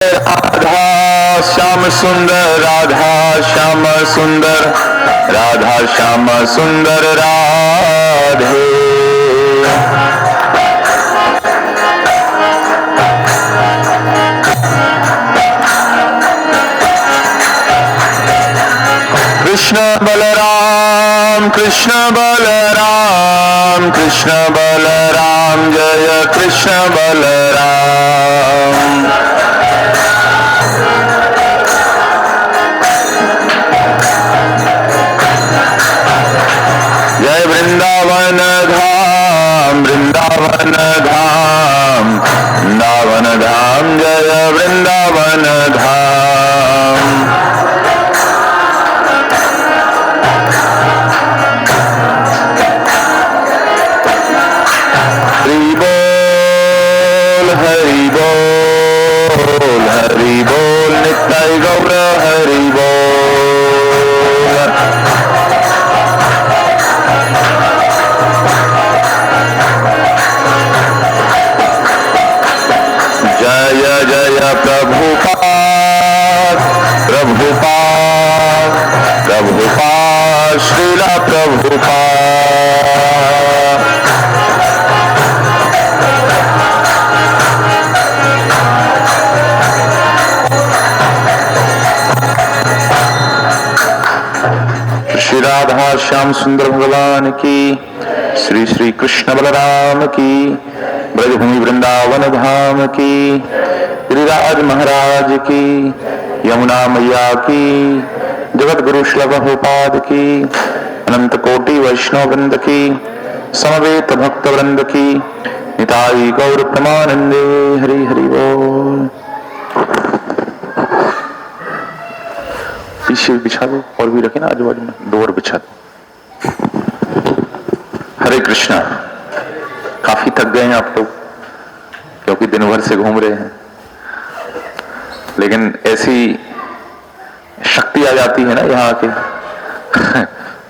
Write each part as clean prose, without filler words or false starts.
राधा श्याम सुंदर, राधा श्याम सुंदर, राधा श्याम सुंदर राधे। कृष्ण बलराम, कृष्ण बलराम, कृष्ण बलराम, जय कृष्ण बलराम। जय वृंदावन धाम, वृंदावन धाम, वृंदावन धाम, जय वृंदावन धाम। हरि बोल, हरि बोल, हरि बोल, नित्य गौर हरि बोल। जय जय प्रभुपाद, प्रभुपाद, प्रभुपाद, श्रीला प्रभुपाद। श्री राधा श्याम सुंदर भगवान की, श्री श्री कृष्ण बलराम की, ब्रजभूमि वृंदावन धाम की, गिरिराज महाराज की, यमुना मैया की, जगत गुरु श्री प्रभुपाद की, अनंत कोटि वैष्णव वृंद की, समवेत भक्त वृंद की, निताई गौर प्रमानंदे। हरि हरि बोल। पीछे बिछा दो, और भी रखे ना आजू बाजू में, दो और बिछा दो। हरे कृष्णा। काफी थक गए हैं आप लोग, क्योंकि दिन भर से घूम रहे हैं, लेकिन ऐसी शक्ति आ जाती है ना यहाँ के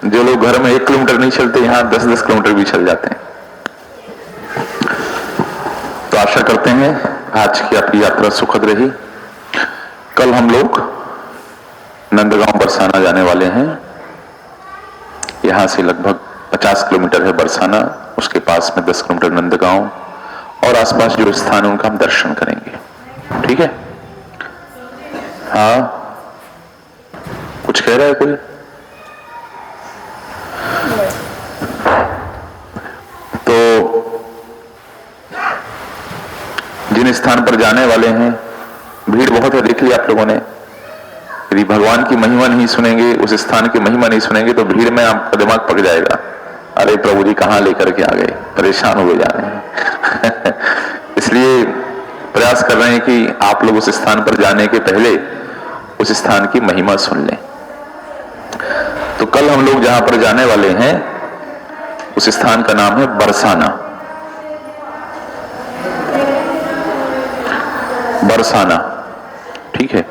जो लोग घर में 1 किलोमीटर नहीं चलते, यहाँ 10-10 किलोमीटर भी चल जाते हैं। तो आशा करते हैं आज की आपकी यात्रा सुखद रही। कल हम लोग नंदगांव बरसाना जाने वाले हैं। यहां से लगभग 50 किलोमीटर है बरसाना, उसके पास में 10 किलोमीटर नंदगांव, और आसपास जो स्थान है उनका हम दर्शन करेंगे। ठीक है? हाँ, कुछ कह रहा है कोई? तो जिन स्थान पर जाने वाले हैं, भीड़ बहुत है, देख लिया आप लोगों ने। यदि भगवान की महिमा नहीं सुनेंगे, उस स्थान की महिमा नहीं सुनेंगे, तो भीड़ में आपका दिमाग पक जाएगा। अरे प्रभु जी कहां लेकर के आ गए, परेशान हो जा रहे हैं। इसलिए प्रयास कर रहे हैं कि आप लोग उस स्थान पर जाने के पहले उस स्थान की महिमा सुन लें। तो कल हम लोग जहां पर जाने वाले हैं, उस स्थान का नाम है बरसाना। बरसाना, ठीक है?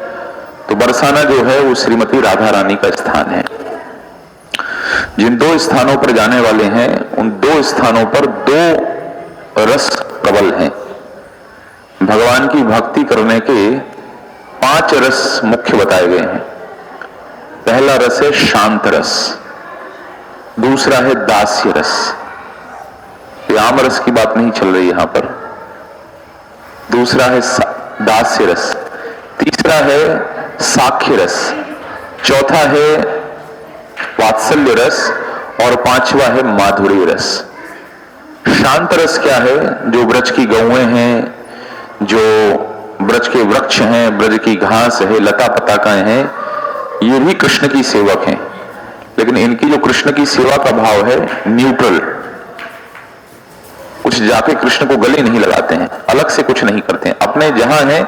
तो बरसाना जो है वो श्रीमती राधा रानी का स्थान है। जिन 2 स्थानों पर जाने वाले हैं, उन 2 स्थानों पर 2 रस प्रबल हैं। भगवान की भक्ति करने के 5 रस मुख्य बताए गए हैं। पहला रस है शांत रस, दूसरा है दास्य रस। आम रस की बात नहीं चल रही यहां पर। दूसरा है दास्य रस, तीसरा है साख्य रस, चौथा है वात्सल्य रस, और 5वां है माधुर्य रस। शांत रस क्या है? जो ब्रज की गौएं हैं, जो ब्रज के वृक्ष हैं, ब्रज की घास है, लता पताकाएं हैं, ये भी कृष्ण की सेवक हैं, लेकिन इनकी जो कृष्ण की सेवा का भाव है न्यूट्रल। कुछ जाके कृष्ण को गले नहीं लगाते हैं, अलग से कुछ नहीं करते हैं, अपने जहां हैं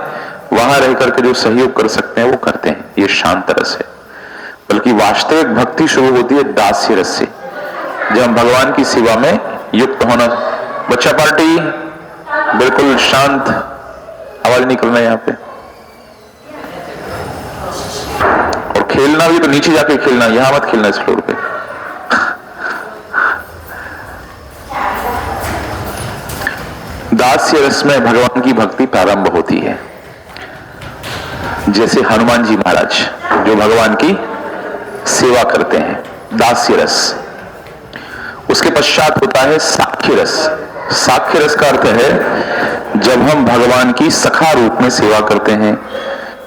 वहां रह करके जो सहयोग कर सकते हैं वो करते हैं। ये शांत रस है। बल्कि वास्तविक भक्ति शुरू होती है दास्य रस से, जब हम भगवान की सेवा में युक्त होना। बच्चा पार्टी बिल्कुल शांत, आवाज नहीं करना यहां पे। और खेलना भी तो नीचे जाके खेलना, यहां मत खेलना इस फ्लोर पे। दास्य रस में भगवान की भक्ति प्रारंभ होती है। जैसे हनुमान जी महाराज जो भगवान की सेवा करते हैं, दास्य रस। उसके पश्चात होता है साख्य रस। साख्य रस का अर्थ है जब हम भगवान की सखा रूप में सेवा करते हैं,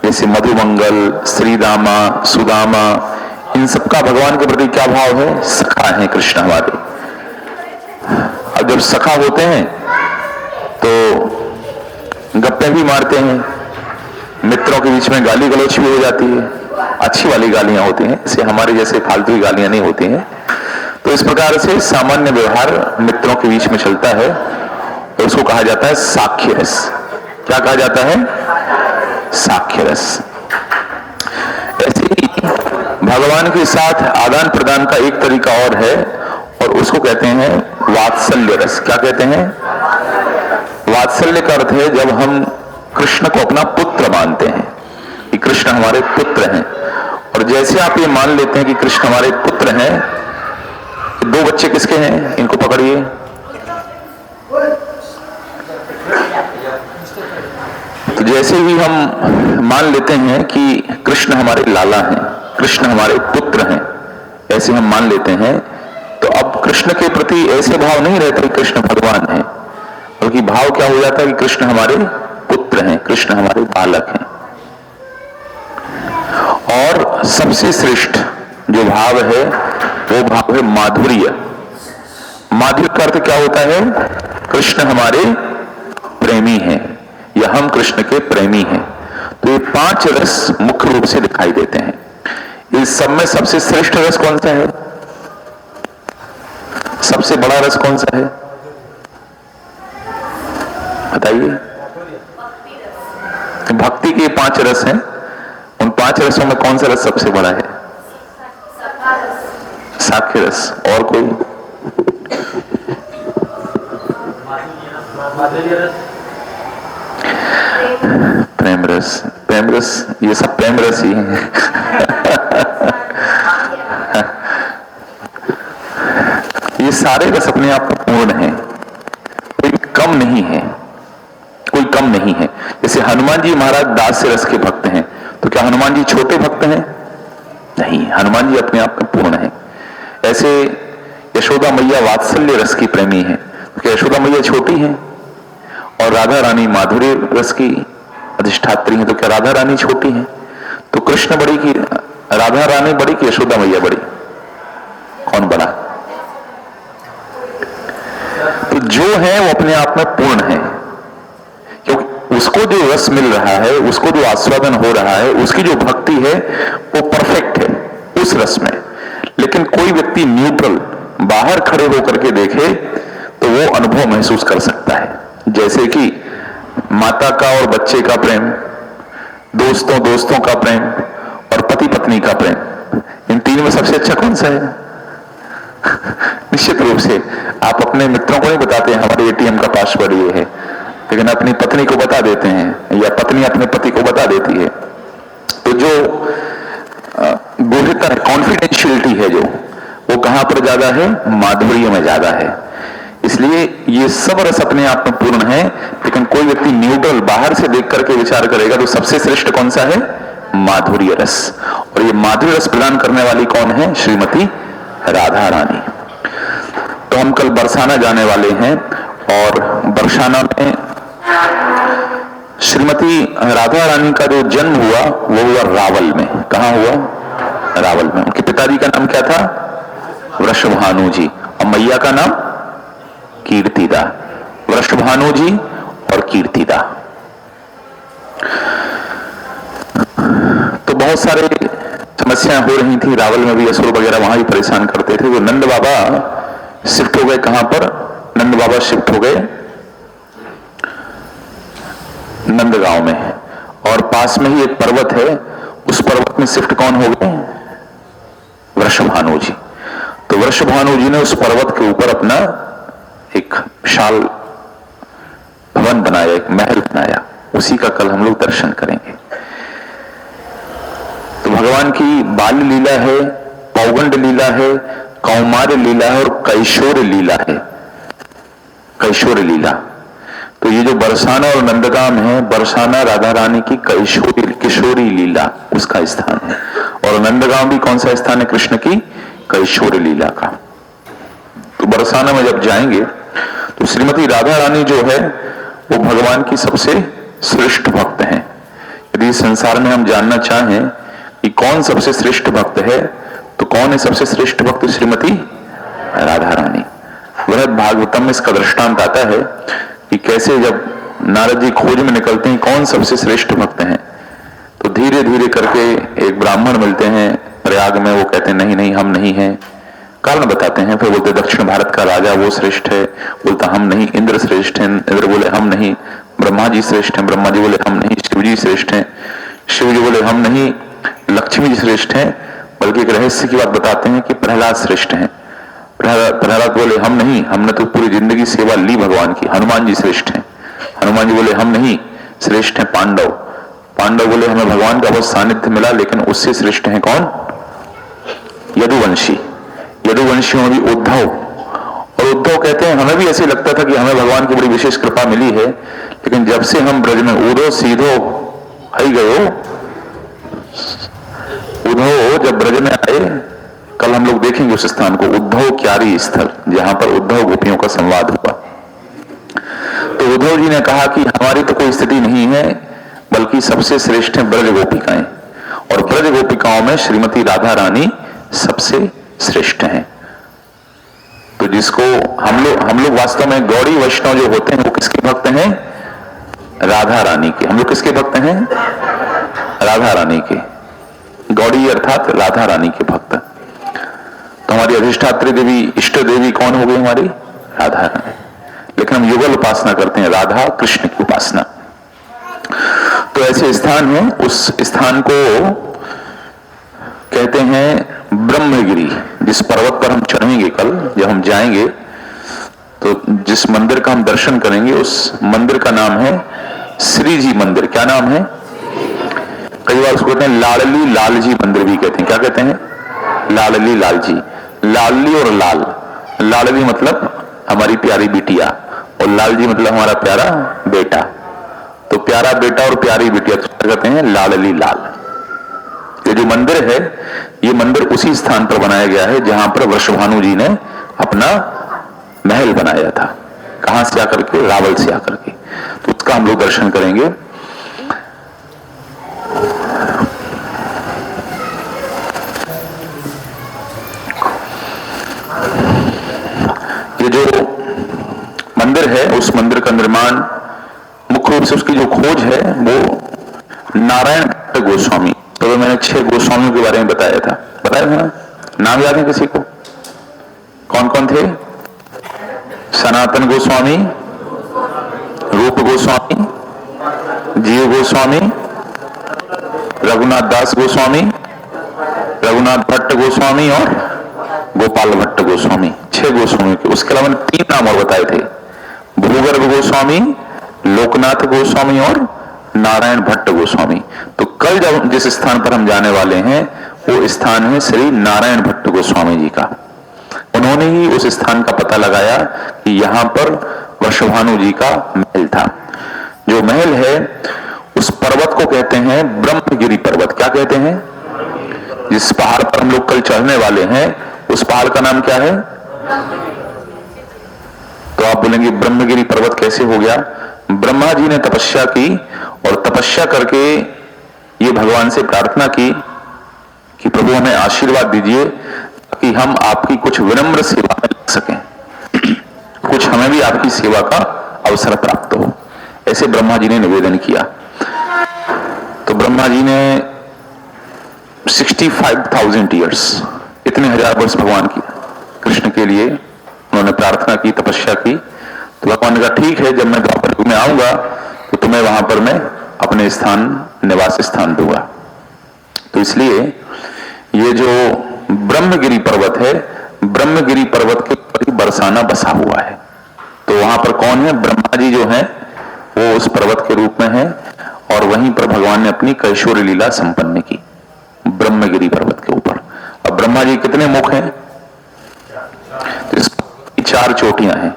जैसे मधुमंगल, श्रीदामा, सुदामा, इन सबका भगवान के प्रति क्या भाव है? सखा है कृष्ण हमारे। अब जब सखा होते हैं तो गप्पे भी मारते हैं, मित्रों के बीच में गाली गलौच भी हो जाती है, अच्छी वाली गालियां होती हैं, इसे हमारे जैसे फालतू गालियां नहीं होती हैं। तो इस प्रकार से सामान्य व्यवहार मित्रों के बीच में चलता है और उसको कहा जाता है साख्य रस। क्या कहा जाता है? साख्य रस। ऐसे ही भगवान के साथ आदान प्रदान का एक तरीका और है और उसको कहते हैं वात्सल्य रस। क्या कहते हैं? वात्सल्य का अर्थ है जब हम कृष्ण को अपना पुत्र मानते हैं कि कृष्ण हमारे पुत्र हैं, और जैसे आप ये मान लेते हैं कि कृष्ण हमारे पुत्र हैं, दो बच्चे किसके हैं? इनको पकड़िए। तो जैसे ही हम मान लेते हैं कि कृष्ण हमारे लाला हैं, कृष्ण हमारे पुत्र हैं, ऐसे हम मान लेते हैं, तो अब कृष्ण के प्रति ऐसे भाव नहीं रहते कृष्ण भगवान हैं, बल्कि भाव क्या हो जाता है कि कृष्ण हमारे पुत्र हैं, कृष्ण हमारे बालक हैं। और सबसे श्रेष्ठ जो भाव है वो भाव है माधुर्य। माधुर्य का अर्थ क्या होता है? कृष्ण हमारे प्रेमी हैं या हम कृष्ण के प्रेमी हैं। तो ये 5 रस मुख्य रूप से दिखाई देते हैं। इस सब में सबसे श्रेष्ठ रस कौन सा है? सबसे बड़ा रस कौन सा है? बताइए। भक्ति के 5 रस हैं, उन 5 रसों में कौन सा रस सबसे बड़ा है? साख्य रस। और कोई? प्रेम रस। प्रेम रस, ये सब प्रेम रस ही है। ये सारे रस अपने आप में पूर्ण हैं, कोई कम नहीं है, कोई कम नहीं है। जैसे हनुमान जी महाराज दास्य रस के भक्त हैं, तो क्या हनुमान जी छोटे भक्त हैं? नहीं, हनुमान जी अपने आप में पूर्ण हैं। ऐसे यशोदा मैया वात्सल्य रस की प्रेमी है, तो क्या यशोदा मैया छोटी हैं? और राधा रानी माधुर्य रस की अधिष्ठात्री है, तो क्या राधा रानी छोटी है? तो कृष्ण बड़ी की राधा रानी बड़ी की यशोदा मैया बड़ी? कौन बड़ा? तो जो है वो अपने आप में पूर्ण है, क्योंकि उसको जो रस मिल रहा है, उसको जो आस्वादन हो रहा है, उसकी जो भक्ति है वो परफेक्ट है उस रस में। लेकिन कोई व्यक्ति न्यूट्रल बाहर खड़े होकर के देखे तो वो अनुभव महसूस कर सकता है। जैसे कि माता का और बच्चे का प्रेम, दोस्तों का प्रेम और पति पत्नी का प्रेम, इन 3 में सबसे अच्छा कौन सा है? निश्चित रूप से आप अपने मित्रों को नहीं बताते हैं हमारे एटीएम का पासवर्ड ये है, लेकिन अपनी पत्नी को बता देते हैं या पत्नी अपने पति को बता देती है। तो जो गुह्यता कॉन्फिडेंशियलिटी है जो, वो कहां पर ज्यादा है? माधुर्य में ज्यादा है। इसलिए ये सब रस अपने आप में पूर्ण है, लेकिन कोई व्यक्ति न्यूट्रल बाहर से देख करके विचार करेगा तो सबसे श्रेष्ठ कौन सा है? माधुर्य रस। और ये माधुर्य रस प्रदान करने वाली कौन है? श्रीमती राधा रानी। तो हम कल बरसाना जाने वाले हैं और बरसाना में श्रीमती राधा रानी का जो जन्म हुआ वो हुआ रावल में। कहां हुआ? रावल में। उनके पिताजी का नाम क्या था? वृषभानु जी। और मैया का नाम कीर्तिदा। वृषभानु जी और कीर्तिदा। तो बहुत सारे समस्याएं हो रही थी रावल में भी, असुर वगैरह वहां भी परेशान करते थे। वो नंद बाबा शिफ्ट हो गए। कहां पर? नंद बाबा शिफ्ट हो गए नंदगांव में, और पास में ही एक पर्वत है, उस पर्वत में शिफ्ट कौन हो गए? वृषभानु जी। तो वृषभानु जी ने उस पर्वत के ऊपर अपना एक विशाल भवन बनाया, एक महल बनाया। उसी का कल हम लोग दर्शन करेंगे। तो भगवान की बाल लीला है, पौगंड लीला है, कौमार लीला है और कैशोर लीला है। कैशोर लीला, तो ये जो बरसाना और नंदगाम है, बरसाना राधा रानी की किशोरी लीला उसका स्थान है, और नंदगाम भी कौन सा स्थान है? कृष्ण की किशोरी लीला का। तो बरसाना में जब जाएंगे तो श्रीमती राधा रानी जो है वो भगवान की सबसे श्रेष्ठ भक्त हैं। यदि संसार में हम जानना चाहें कि कौन सबसे श्रेष्ठ भक्त है, तो कौन है सबसे श्रेष्ठ भक्त? श्रीमती राधा रानी। बृहद भागवतम में इसका दृष्टांत आता है कि कैसे जब नारद जी खोज में निकलते हैं कौन सबसे श्रेष्ठ भक्त हैं, तो धीरे धीरे करके एक ब्राह्मण मिलते हैं प्रयाग में, वो कहते हैं नहीं नहीं हम नहीं हैं, कारण बताते हैं। फिर बोलते दक्षिण भारत का राजा वो श्रेष्ठ है, बोलता हम नहीं, इंद्र श्रेष्ठ हैं, इंद्र बोले हम नहीं, ब्रह्मा जी श्रेष्ठ हैं, ब्रह्मा जी बोले हम नहीं, शिव जी श्रेष्ठ हैं, शिव जी बोले हम नहीं, लक्ष्मी जी श्रेष्ठ हैं, बल्कि एक रहस्य की बात बताते हैं कि प्रहलाद श्रेष्ठ हैं। प्रहलाद बोले हम नहीं, हमने तो पूरी जिंदगी सेवा ली भगवान की। हनुमान जी श्रेष्ठ हैं, हनुमान जी बोले हम नहीं, श्रेष्ठ हैं पांडव। पांडव बोले हमें भगवान का बहुत सानिध्य मिला, लेकिन उससे श्रेष्ठ हैं कौन? यदुवंशी। यदुवंशियों में भी उद्धव, और उद्धव कहते हैं हमें भी ऐसे लगता था कि हमें भगवान की बड़ी विशेष कृपा मिली है, लेकिन जब से हम ब्रज में उद्धव सीधो आई गए, उद्धव जब ब्रज में आए, कल हम लोग देखेंगे उस स्थान को, उद्धव क्यारी स्थल, जहां पर उद्धव गोपियों का संवाद हुआ। तो उद्धव जी ने कहा कि हमारी तो कोई स्थिति नहीं है, बल्कि सबसे श्रेष्ठ है ब्रज गोपिकाएं, और ब्रज गोपिकाओं में श्रीमती राधा रानी सबसे श्रेष्ठ हैं। तो जिसको हम लोग वास्तव में गौड़ी वैष्णव जो होते हैं वो किसके भक्त हैं? राधा रानी के। हम लोग किसके भक्त हैं? राधा रानी के। गौड़ी अर्थात राधा रानी के भक्त। तो हमारी अधिष्ठात्री देवी, इष्ट देवी कौन हो गई? हमारी राधा रानी। लेकिन हम युगल उपासना करते हैं, राधा कृष्ण की उपासना। तो ऐसे स्थान है, उस स्थान को कहते हैं ब्रह्मगिरी। जिस पर्वत पर हम चढ़ेंगे कल, जब हम जाएंगे तो जिस मंदिर का हम दर्शन करेंगे उस मंदिर का नाम है श्री जी मंदिर। क्या नाम है? कई बार उसको कहते हैं लाडली लालजी मंदिर भी कहते हैं। क्या कहते हैं? लाडली लालजी। लाडली और लाल, लाडली मतलब हमारी प्यारी बिटिया, और लालजी मतलब हमारा प्यारा बेटा। तो प्यारा बेटा और प्यारी बिटिया तो कहते हैं लाडली लाल। ये जो मंदिर है, ये मंदिर उसी स्थान पर बनाया गया है जहां पर वृषभानु जी ने अपना महल बनाया था। कहां से आकर के? रावल से आकर के। तो उसका हम लोग दर्शन करेंगे। ये जो मंदिर है, उस मंदिर का निर्माण मुख्य रूप से उसकी जो खोज है वो नारायण भट्ट गोस्वामी। तो मैंने 6 गोस्वामियों के बारे में बताया था ना? नाम याद है किसी को? कौन कौन थे? सनातन गोस्वामी, रूप गोस्वामी, जीव गोस्वामी, रघुनाथ दास गोस्वामी, रघुनाथ भट्ट गोस्वामी और गोपाल भट्ट गोस्वामी। 6 गोस्वामी के। उसके अलावा 3 नाम और बताए थे, भूगर्भ गोस्वामी, लोकनाथ गोस्वामी और नारायण भट्ट गोस्वामी। तो कल जब जिस स्थान पर हम जाने वाले हैं वो स्थान है श्री नारायण भट्ट गोस्वामी जी का। उन्होंने ही उस स्थान का पता लगाया कि यहां पर वृषभानु जी का महल था। जो महल है उस पर्वत को कहते हैं ब्रह्मगिरी पर्वत। क्या कहते हैं? जिस पहाड़ पर हम लोग कल चढ़ने वाले हैं उस पहाड़ का नाम क्या है? तो आप बोलेंगे ब्रह्मगिरी पर्वत कैसे हो गया? ब्रह्मा जी ने तपस्या की, और तपस्या करके ये भगवान से प्रार्थना की कि प्रभु हमें आशीर्वाद दीजिए कि हम आपकी कुछ विनम्र सेवा में लग सकें, कुछ हमें भी आपकी सेवा का अवसर प्राप्त हो। ऐसे ब्रह्मा जी ने निवेदन किया। तो ब्रह्मा जी ने 65,000 ईयर्स, इतने हजार वर्ष भगवान की कृष्ण के लिए उन्होंने प्रार्थना की, तपस्या की। तो भगवान ने कहा ठीक है, जब मैं द्वापर युग में आऊंगा तो तुम्हें वहां पर मैं अपने स्थान, निवास स्थान दूंगा। तो इसलिए ये जो ब्रह्मगिरी पर्वत है, ब्रह्मगिरी पर्वत के ऊपर ही बरसाना बसा हुआ है। तो वहां पर कौन है? ब्रह्मा जी जो है वो उस पर्वत के रूप में है, और वहीं पर भगवान ने अपनी कैशोरी लीला संपन्न की ब्रह्मगिरी पर्वत के ऊपर। अब ब्रह्मा जी कितने मुख हैं? तो 4 चोटियां हैं।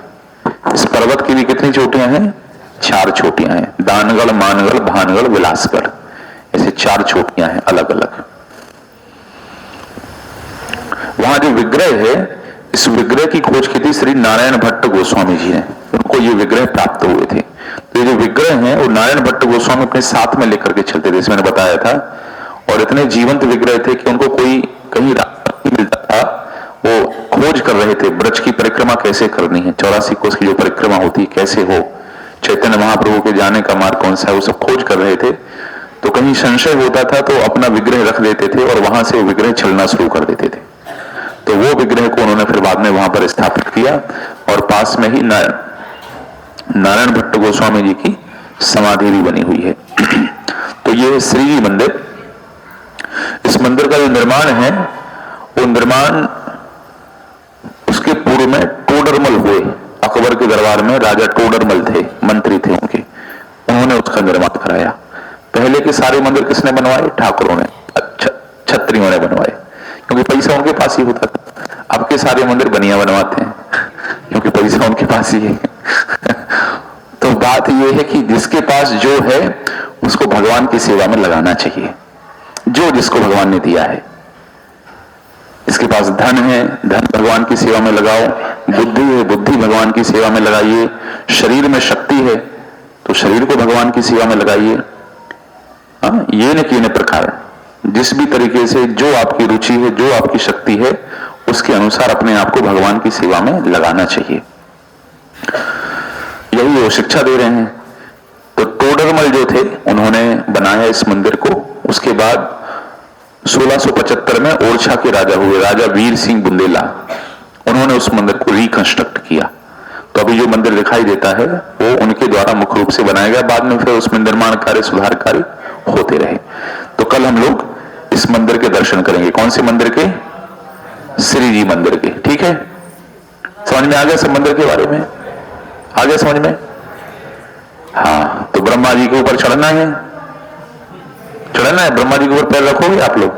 इस पर्वत की भी कितनी चोटियां हैं? 4 चोटियां हैं, दानगढ़, मानगढ़, भानगढ़, विलासगढ़, ऐसे 4 चोटियां हैं अलग अलग। वहां जो विग्रह है, इस विग्रह की खोज की थी श्री नारायण भट्ट गोस्वामी जी ने, उनको ये विग्रह प्राप्त हुए थे। तो ये जो विग्रह हैं वो नारायण भट्ट गोस्वामी अपने साथ में लेकर के चलते थे, मैंने बताया था। और इतने जीवंत विग्रह थे कि उनको कोई कहीं रास्ता नहीं मिलता था, वो खोज कर रहे थे ब्रज की परिक्रमा कैसे करनी है, 84 कोस की जो परिक्रमा होती है कैसे हो, चैतन्य महाप्रभु के जाने का मार्ग कौन सा है, वो सब खोज कर रहे थे। तो कहीं संशय होता था तो अपना विग्रह रख देते थे और वहां से वो विग्रह चलना शुरू कर देते थे। तो वो विग्रह को उन्होंने फिर बाद में वहां पर स्थापित किया और पास में ही नारायण भट्ट गोस्वामी जी की समाधि भी बनी हुई है। तो ये श्री जी मंदिर, इस मंदिर का जो निर्माण है वो निर्माण उसके पूर्व में टोडरमल हुए, अकबर के दरबार में राजा टोडरमल थे, मंत्री थे उनके, उन्होंने उसका निर्माण कराया। पहले के सारे मंदिर किसने बनवाए? ठाकुरों ने, छत्रियों ने बनवाए, क्योंकि पैसा उनके पास ही होता था। अब के सारे मंदिर बनिया बनवाते हैं क्योंकि पैसा उनके पास ही है। तो बात यह है कि जिसके पास जो है उसको भगवान की सेवा में लगाना चाहिए, जो जिसको भगवान ने दिया है। इसके पास धन है, धन भगवान की सेवा में लगाओ, बुद्धि है, बुद्धि भगवान की सेवा में लगाइए, शरीर में शक्ति है तो शरीर को भगवान की सेवा में लगाइए। ये न कि प्रकार जिस भी तरीके से जो आपकी रुचि है, जो आपकी शक्ति है, उसके अनुसार अपने आप को भगवान की सेवा में लगाना चाहिए। यही वो शिक्षा दे रहे हैं। तो टोडरमल जो थे उन्होंने बनाया इस मंदिर को। उसके बाद 1675 में ओरछा के राजा हुए, राजा वीर सिंह बुंदेला, उन्होंने उस मंदिर को रिकंस्ट्रक्ट किया। तो अभी जो मंदिर दिखाई देता है वो उनके द्वारा मुख्य रूप से बनाया गया, बाद में फिर उसमें निर्माण कार्य, सुधार कार्य होते रहे। तो कल हम लोग इस मंदिर के दर्शन करेंगे। कौन से मंदिर के? श्री जी मंदिर के। ठीक है, समझ में आ गया सब मंदिर के बारे में? आ गया समझ में? हाँ, तो ब्रह्मा जी के ऊपर चढ़ना है, चढ़ना है, ब्रह्मा जी के ऊपर पैर रखोगे आप लोग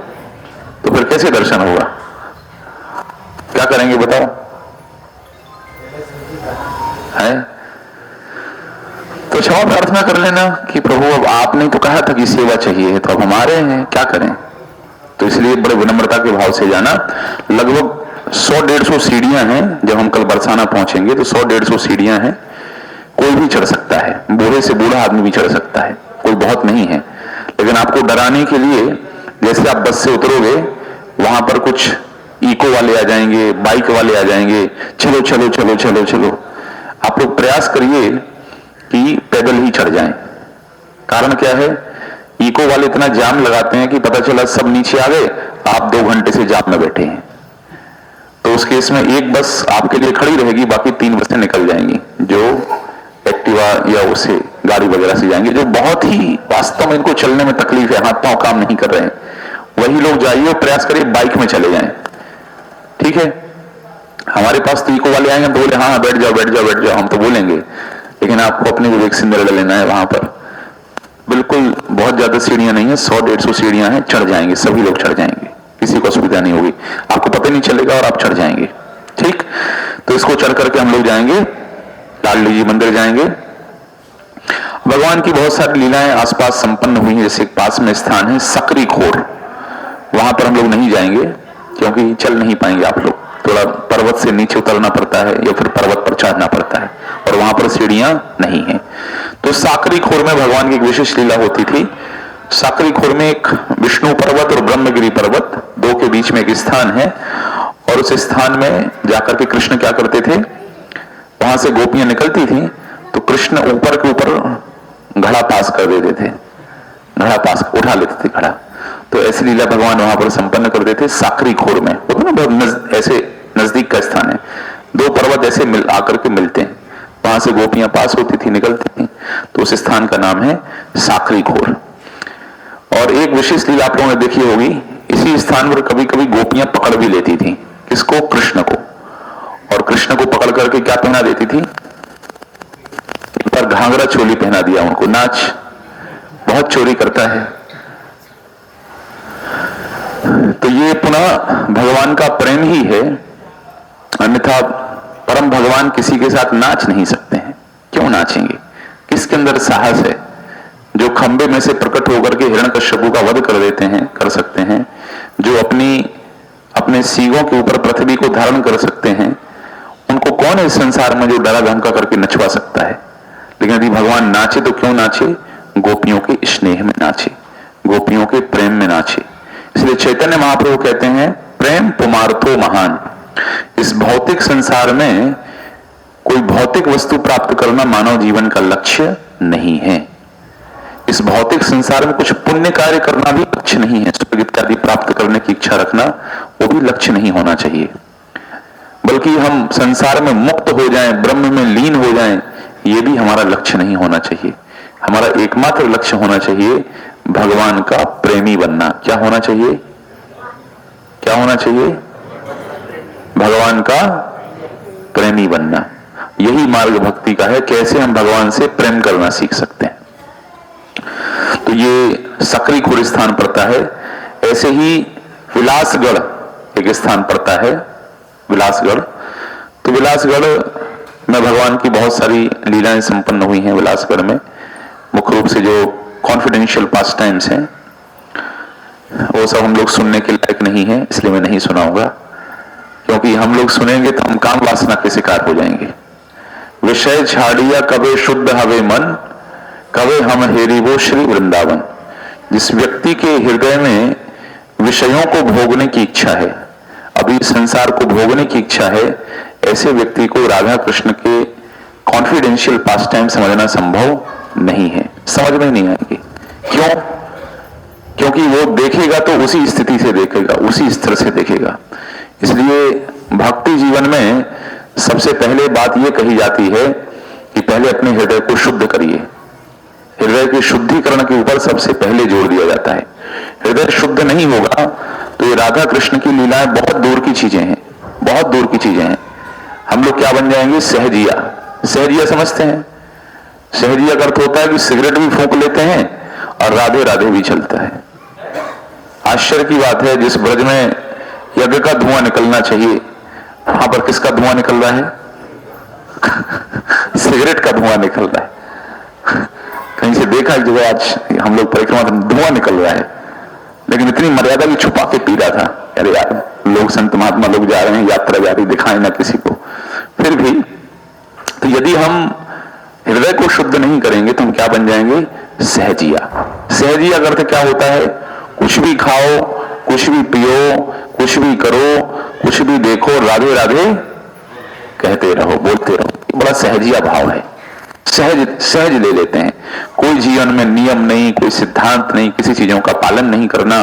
तो फिर कैसे दर्शन होगा? क्या करेंगे बताओ? है तो क्षमा प्रार्थना कर लेना कि प्रभु अब आपने तो कहा था कि सेवा चाहिए, तो अब हमारे हैं, क्या करें? तो इसलिए बड़े विनम्रता के भाव से जाना। लगभग 100-150 सीढ़ियां हैं। जब हम कल बरसाना पहुंचेंगे तो 100-150 सीढ़ियां हैं, कोई भी चढ़ सकता है, बूढ़े से बूढ़ा आदमी भी चढ़ सकता है, कोई बहुत नहीं है। लेकिन आपको डराने के लिए, जैसे आप बस से उतरोगे वहां पर कुछ इको वाले आ जाएंगे, बाइक वाले आ जाएंगे, चलो चलो चलो चलो चलो। आप लोग प्रयास करिए कि पैदल ही चढ़ जाएं। कारण क्या है? इको वाले इतना जाम लगाते हैं कि पता चला सब नीचे आ गए, आप 2 घंटे से जाम में बैठे हैं। तो उस केस में एक बस आपके लिए खड़ी रहेगी, बाकी 3 बसें निकल जाएंगी जो एक्टिवा या उसे गाड़ी वगैरह से जाएंगे, जो बहुत ही वास्तव में इनको चलने में तकलीफ है, हाथ पांव काम नहीं कर रहे हैं। वही लोग जाइए और प्रयास करिए बाइक में चले जाएं। ठीक है, हमारे पास तो इको वाले आएंगे, हम तो बोले हाँ बैठ जाओ बैठ जाओ बैठ जाओ, हम तो बोलेंगे, लेकिन आपको अपने विवेक से निर्णय लेना है। वहां पर बिल्कुल बहुत ज्यादा सीढ़ियां नहीं है, 100-150 सीढ़ियां हैं, चढ़ जाएंगे, सभी लोग चढ़ जाएंगे, किसी को असुविधा नहीं होगी, आपको पता नहीं चलेगा और आप चढ़ जाएंगे। ठीक, तो इसको चढ़ करके हम लोग जाएंगे, लाडली जी मंदिर जाएंगे। भगवान की बहुत सारी लीलाएं आसपास संपन्न हुई हैं। जैसे पास में स्थान है सकरी खोर, वहां पर हम लोग नहीं जाएंगे क्योंकि चल नहीं पाएंगे आप लोग, थोड़ा पर्वत से नीचे उतरना पड़ता है या फिर पर्वत पर चढ़ना पड़ता है और वहां पर सीढ़ियां नहीं है। तो साकरी खोर में भगवान की एक विशेष लीला होती थी। साकरी खोर में एक विष्णु पर्वत और ब्रह्मगिरी पर्वत, 2 के बीच में एक स्थान है और उस स्थान में जाकर के कृष्ण क्या करते थे, वहां से गोपियां निकलती थी तो कृष्ण ऊपर के ऊपर घड़ा पास कर देते थे, घड़ा पास उठा लेते थे घड़ा। तो ऐसी लीला भगवान वहां पर संपन्न कर देते साकरी खोर में। वो ना बहुत ऐसे नजदीक का स्थान है, 2 पर्वत ऐसे आकर के मिलते हैं, वहां से गोपियां पास होती थी, निकलती थी। तो उस स्थान का नाम है साकरी खोर। और एक विशेष लीला आप लोगों ने देखी होगी, इसी स्थान पर कभी कभी गोपियां पकड़ भी लेती थी, किसको? कृष्ण को। और कृष्ण को पकड़ करके क्या पहना देती थी? एक बार घाघरा चोली पहना दिया उनको, नाच, बहुत चोरी करता है। तो ये पुनः भगवान का प्रेम ही है, अन्यथा परम भगवान किसी के साथ नाच नहीं सकते हैं। क्यों नाचेंगे? किस किसके अंदर साहस है? जो खंबे में से प्रकट होकर के हिरण्यकश्यप का वध कर देते हैं, कर सकते हैं, जो अपने सींगों के ऊपर पृथ्वी को धारण कर सकते हैं, उनको कौन है इस संसार में जो डरा धमका करके नचवा सकता है? लेकिन यदि भगवान नाचे तो क्यों नाचे? गोपियों के स्नेह में नाचे, गोपियों के प्रेम में नाचे। इसलिए चैतन्य महाप्रभु कहते हैं प्रेम पुमार्थो महान। इस भौतिक संसार में कोई भौतिक वस्तु प्राप्त करना मानव जीवन का लक्ष्य नहीं है। इस भौतिक संसार में कुछ पुण्य कार्य करना भी लक्ष्य नहीं है। स्वर्ग इत्यादि प्राप्त करने की इच्छा रखना वो भी लक्ष्य नहीं होना चाहिए। बल्कि हम संसार में मुक्त हो जाएं, ब्रह्म में लीन हो जाएं, ये भी हमारा लक्ष्य नहीं होना चाहिए। हमारा एकमात्र लक्ष्य होना चाहिए भगवान का प्रेमी बनना। क्या होना चाहिए? क्या होना चाहिए? भगवान का प्रेमी बनना। यही मार्ग भक्ति का है। कैसे हम भगवान से प्रेम करना सीख सकते हैं। तो ये सकरी खुर स्थान पड़ता है। ऐसे ही विलासगढ़ एक स्थान पड़ता है, विलासगढ़। तो विलासगढ़ में भगवान की बहुत सारी लीलाएं संपन्न हुई हैं। विलासगढ़ में मुख्य रूप से जो कॉन्फिडेंशियल पास टाइम्स हैं वो सब हम लोग सुनने के लायक नहीं है, इसलिए मैं नहीं सुनाऊंगा, क्योंकि हम लोग सुनेंगे तो हम काम वासना के शिकार हो जाएंगे। विषय छाड़िया कबे शुद्ध हवे मन, कबे हम हेरी वो श्री वृंदावन। जिस व्यक्ति के हृदय में विषयों को भोगने की इच्छा है, अभी संसार को भोगने की इच्छा है, ऐसे व्यक्ति को राधा कृष्ण के कॉन्फिडेंशियल पास टाइम समझना संभव नहीं है। समझ में नहीं आएगी। क्यों? क्योंकि वो देखेगा तो उसी स्थिति से देखेगा, उसी स्तर से देखेगा। इसलिए भक्ति जीवन में सबसे पहले बात यह कही जाती है कि पहले अपने हृदय को शुद्ध करिए। हृदय के शुद्धिकरण के ऊपर सबसे पहले जोर दिया जाता है। हृदय शुद्ध नहीं होगा तो ये राधा कृष्ण की लीलाएं बहुत दूर की चीजें हैं, बहुत दूर की चीजें हैं। हम लोग क्या बन जाएंगे? सहजिया। सहजिया समझते हैं? सहजिया का अर्थ होता है कि सिगरेट भी फूंक लेते हैं और राधे राधे भी चलता है। आश्चर्य की बात है, जिस ब्रज में यज्ञ का धुआं निकलना चाहिए वहां पर किसका धुआं निकल रहा है? सिगरेट का धुआं निकल रहा है। कहीं से देखा एक जगह, आज हम लोग परिक्रमा धुआं निकल रहा है, लेकिन इतनी मर्यादा भी छुपा के पी रहा था। अरे यार, लोग संत महात्मा लोग जा रहे हैं, यात्रा जा रही, दिखाए ना किसी को। फिर भी तो यदि हम हृदय को शुद्ध नहीं करेंगे तो हम क्या बन जाएंगे? सहजिया। सहजिया का अर्थ क्या होता है? कुछ भी खाओ, कुछ भी पियो, कुछ भी करो, कुछ भी देखो, राधे राधे कहते रहो, बोलते रहो। बड़ा सहजिया भाव है। सहज ले लेते हैं। कोई जीवन में नियम नहीं, कोई सिद्धांत नहीं, किसी चीजों का पालन नहीं करना,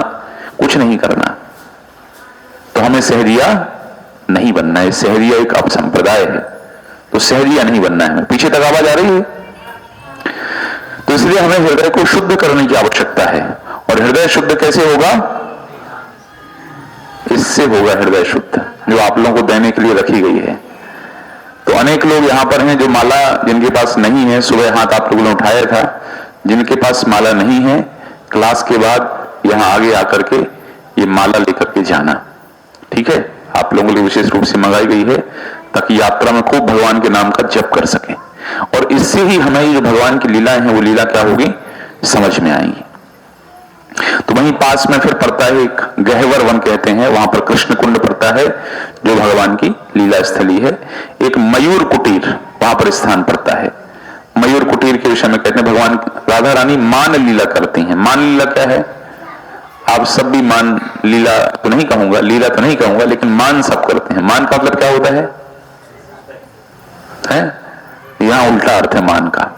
कुछ नहीं करना। तो हमें सहजिया नहीं बनना है। सहजिया एक अपसंप्रदाय है, तो सहजिया नहीं बनना है। पीछे तक आवाज आ रही है? तो इसलिए हमें हृदय को शुद्ध करने की आवश्यकता है। और हृदय शुद्ध कैसे होगा? इससे होगा हृदय शुद्ध, जो आप लोगों को देने के लिए रखी गई है। तो अनेक लोग यहां पर हैं जो माला जिनके पास नहीं है। सुबह हाथ आप लोगों ने उठाया था। जिनके पास माला नहीं है, क्लास के बाद यहां आगे आकर के ये माला लेकर के जाना, ठीक है? आप लोगों के लिए विशेष रूप से मंगाई गई है ताकि यात्रा में खूब भगवान के नाम का जप कर सके। और इससे ही हमें जो भगवान की लीलाएं हैं वो लीला क्या होगी समझ में आएंगी। तो वहीं पास में फिर पड़ता है एक गहवर वन कहते हैं, वहां पर कृष्ण कुंड पड़ता है जो भगवान की लीला स्थली है। एक मयूर कुटीर वहां पर स्थान पड़ता है। मयूर कुटीर के विषय में कहते हैं भगवान राधा रानी मान लीला करती हैं। मान लीला क्या है? आप सब भी मान लीला तो नहीं कहूंगा, लीला तो नहीं कहूंगा, लेकिन मान सब करते हैं। मान का मतलब क्या होता है? यहां उल्टा अर्थ है मान का।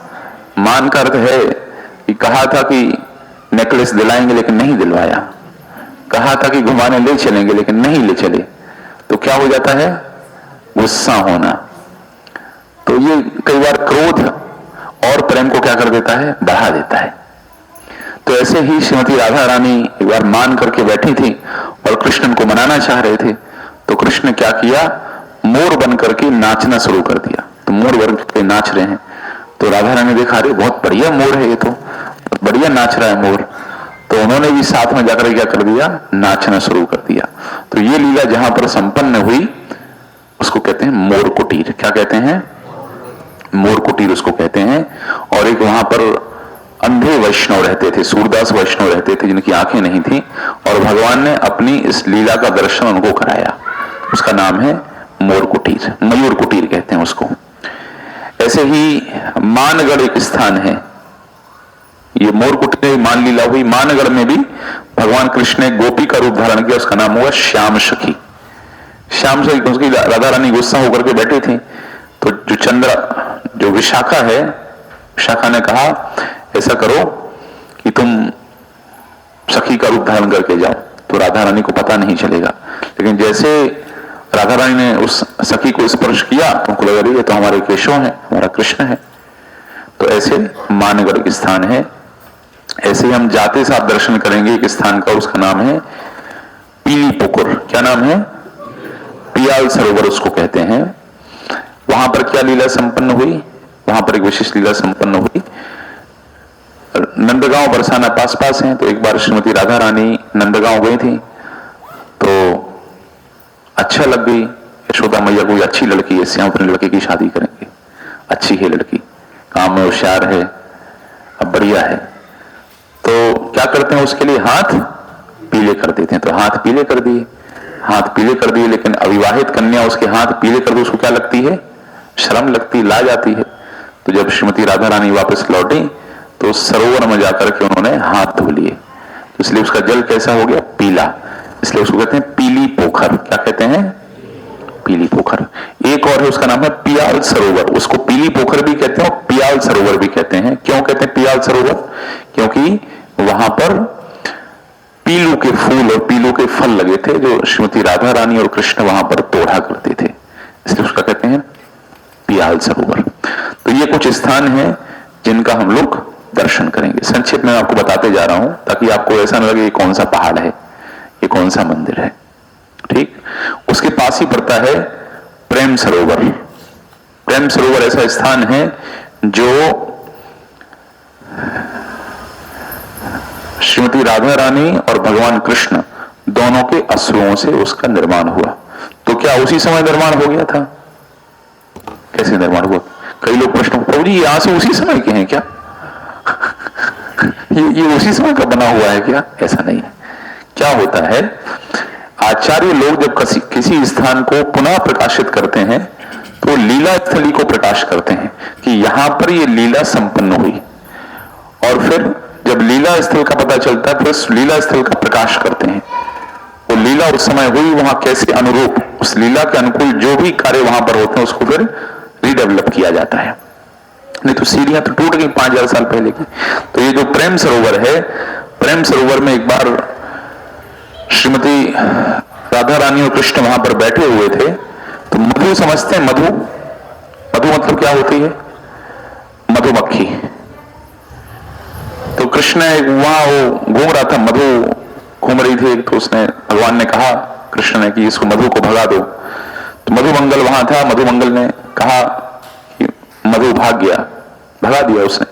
मान का अर्थ है कि कहा था कि नेकलेस दिलाएंगे लेकिन नहीं दिलवाया, कहा था कि घुमाने ले चलेंगे लेकिन नहीं ले चले, तो क्या हो जाता है? गुस्सा होना। तो ये कई बार क्रोध और प्रेम को क्या कर देता है? बढ़ा देता है। तो ऐसे ही श्रीमती राधा रानी एक बार मान करके बैठी थी और कृष्ण को मनाना चाह रहे थे। तो कृष्ण क्या किया? मोर बन करके नाचना शुरू कर दिया। तो मोर बन करके नाच रहे हैं। तो राधा रानी देखा, रहे बहुत बढ़िया मोर है, ये तो बढ़िया नाच रहा है मोर। तो उन्होंने भी साथ में जाकर क्या कर दिया? नाचना शुरू कर दिया। तो ये लीला जहां पर संपन्न हुई उसको कहते हैं मोर कुटीर। क्या कहते हैं? मोर कुटीर उसको कहते हैं। और एक वहां पर अंधे वैष्णव रहते थे, सूरदास वैष्णव रहते थे जिनकी आंखें नहीं थी, और भगवान ने अपनी इस लीला का दर्शन उनको कराया। उसका नाम है मोर कुटीर, मयूर कुटीर कहते हैं उसको। ऐसे ही मानगढ़ एक स्थान है, ये मोर कुटीर मान लीला हुई। मानगढ़ में भी भगवान कृष्ण ने गोपी का रूप धारण किया, उसका नाम हुआ श्याम सखी। श्याम सखी, उसकी राधा रानी गुस्सा होकर के बैठी थी, तो जो विशाखा है, विशाखा ने कहा ऐसा करो कि तुम सखी का रूप धारण करके जाओ, तो राधा रानी को पता नहीं चलेगा। लेकिन जैसे राधा रानी ने उस सखी को स्पर्श किया तो उनको लगा ये तो हमारे केशव है, हमारा कृष्ण है। तो ऐसे मानगढ़ के स्थान है। ऐसे ही हम जाते साथ दर्शन करेंगे एक स्थान का, उसका नाम है पीली पुकुर। क्या नाम है? पियाल सरोवर उसको कहते हैं। वहां पर क्या लीला संपन्न हुई? वहां पर एक विशेष लीला संपन्न हुई। नंदगांव बरसाना पास पास है, तो एक बार श्रीमती राधा रानी नंदगांव गई थी, तो अच्छा लग गई यशोदा मैया, कोई अच्छी लड़की है, इससे हम अपने लड़के की शादी करेंगे, अच्छी है लड़की, काम में होशियार है, अब बढ़िया है। तो क्या करते हैं, उसके लिए हाथ पीले कर देते हैं। तो हाथ पीले कर दिए, हाथ पीले कर दिए, लेकिन अविवाहित कन्या उसके हाथ पीले कर दो, उसको क्या लगती है? शर्म लगती, लाज आती है। तो जब श्रीमती राधा रानी वापस लौटी तो सरोवर में जाकर के उन्होंने हाथ धो लिए, तो इसलिए उसका जल कैसा हो गया? पीला। इसलिए उसको कहते हैं पीली पोखर। क्या कहते हैं? पीली पोखर। एक और है, उसका नाम है पियाल सरोवर। उसको पीली पोखर भी कहते हैं और पियाल सरोवर भी कहते हैं। क्यों कहते हैं पियाल सरोवर? क्योंकि वहां पर पीलू के फूल और पीलू के फल लगे थे, जो श्रीमती राधा रानी और कृष्ण वहां पर तोड़ा करते थे, इसलिए उसका कहते हैं पियाल सरोवर। तो ये कुछ स्थान हैं जिनका हम लोग दर्शन करेंगे। संक्षिप्त में आपको बताते जा रहा हूं ताकि आपको ऐसा न लगे ये कौन सा पहाड़ है, ये कौन सा मंदिर है। ठीक, उसके पास ही पड़ता है प्रेम सरोवर। प्रेम सरोवर ऐसा स्थान है जो श्रीमती राधा रानी और भगवान कृष्ण दोनों के अश्रुओं से उसका निर्माण हुआ। तो क्या उसी समय निर्माण हो गया था? कैसे निर्माण हुआ? कई लोग प्रश्न, प्रभु जी ये आंसू उसी समय के हैं क्या? ये उसी समय का बना हुआ है क्या? ऐसा नहीं है। क्या होता है, आचार्य लोग जब किसी स्थान को पुनः प्रकाशित करते हैं तो लीला स्थली को प्रकाश करते हैं कि यहां पर ये लीला संपन्न हुई, और फिर जब लीला स्थल का पता चलता है फिर उस लीला स्थल का प्रकाश करते हैं। वो लीला उस समय हुई, वहां कैसे अनुरूप उस लीला के अनुकूल जो भी कार्य वहां पर होते हैं उसको फिर रीडेवलप किया जाता है। नहीं तो सीढ़ियां तो टूट गई 5000 साल पहले की। तो ये जो प्रेम सरोवर है, प्रेम सरोवर में एक बार श्रीमती राधा रानी और कृष्ण वहां पर बैठे हुए थे, तो मधु समझते हैं? मधु, मधु मतलब क्या होती है? मधुमक्खी। तो कृष्ण वहां वो घूम रहा था, मधु घूम रही थी, तो उसने, भगवान ने कहा कृष्ण ने कि इसको मधु को भगा दो। तो मधुमंगल वहां था, मधुमंगल ने कहा कि मधु भाग गया, भगा दिया उसने।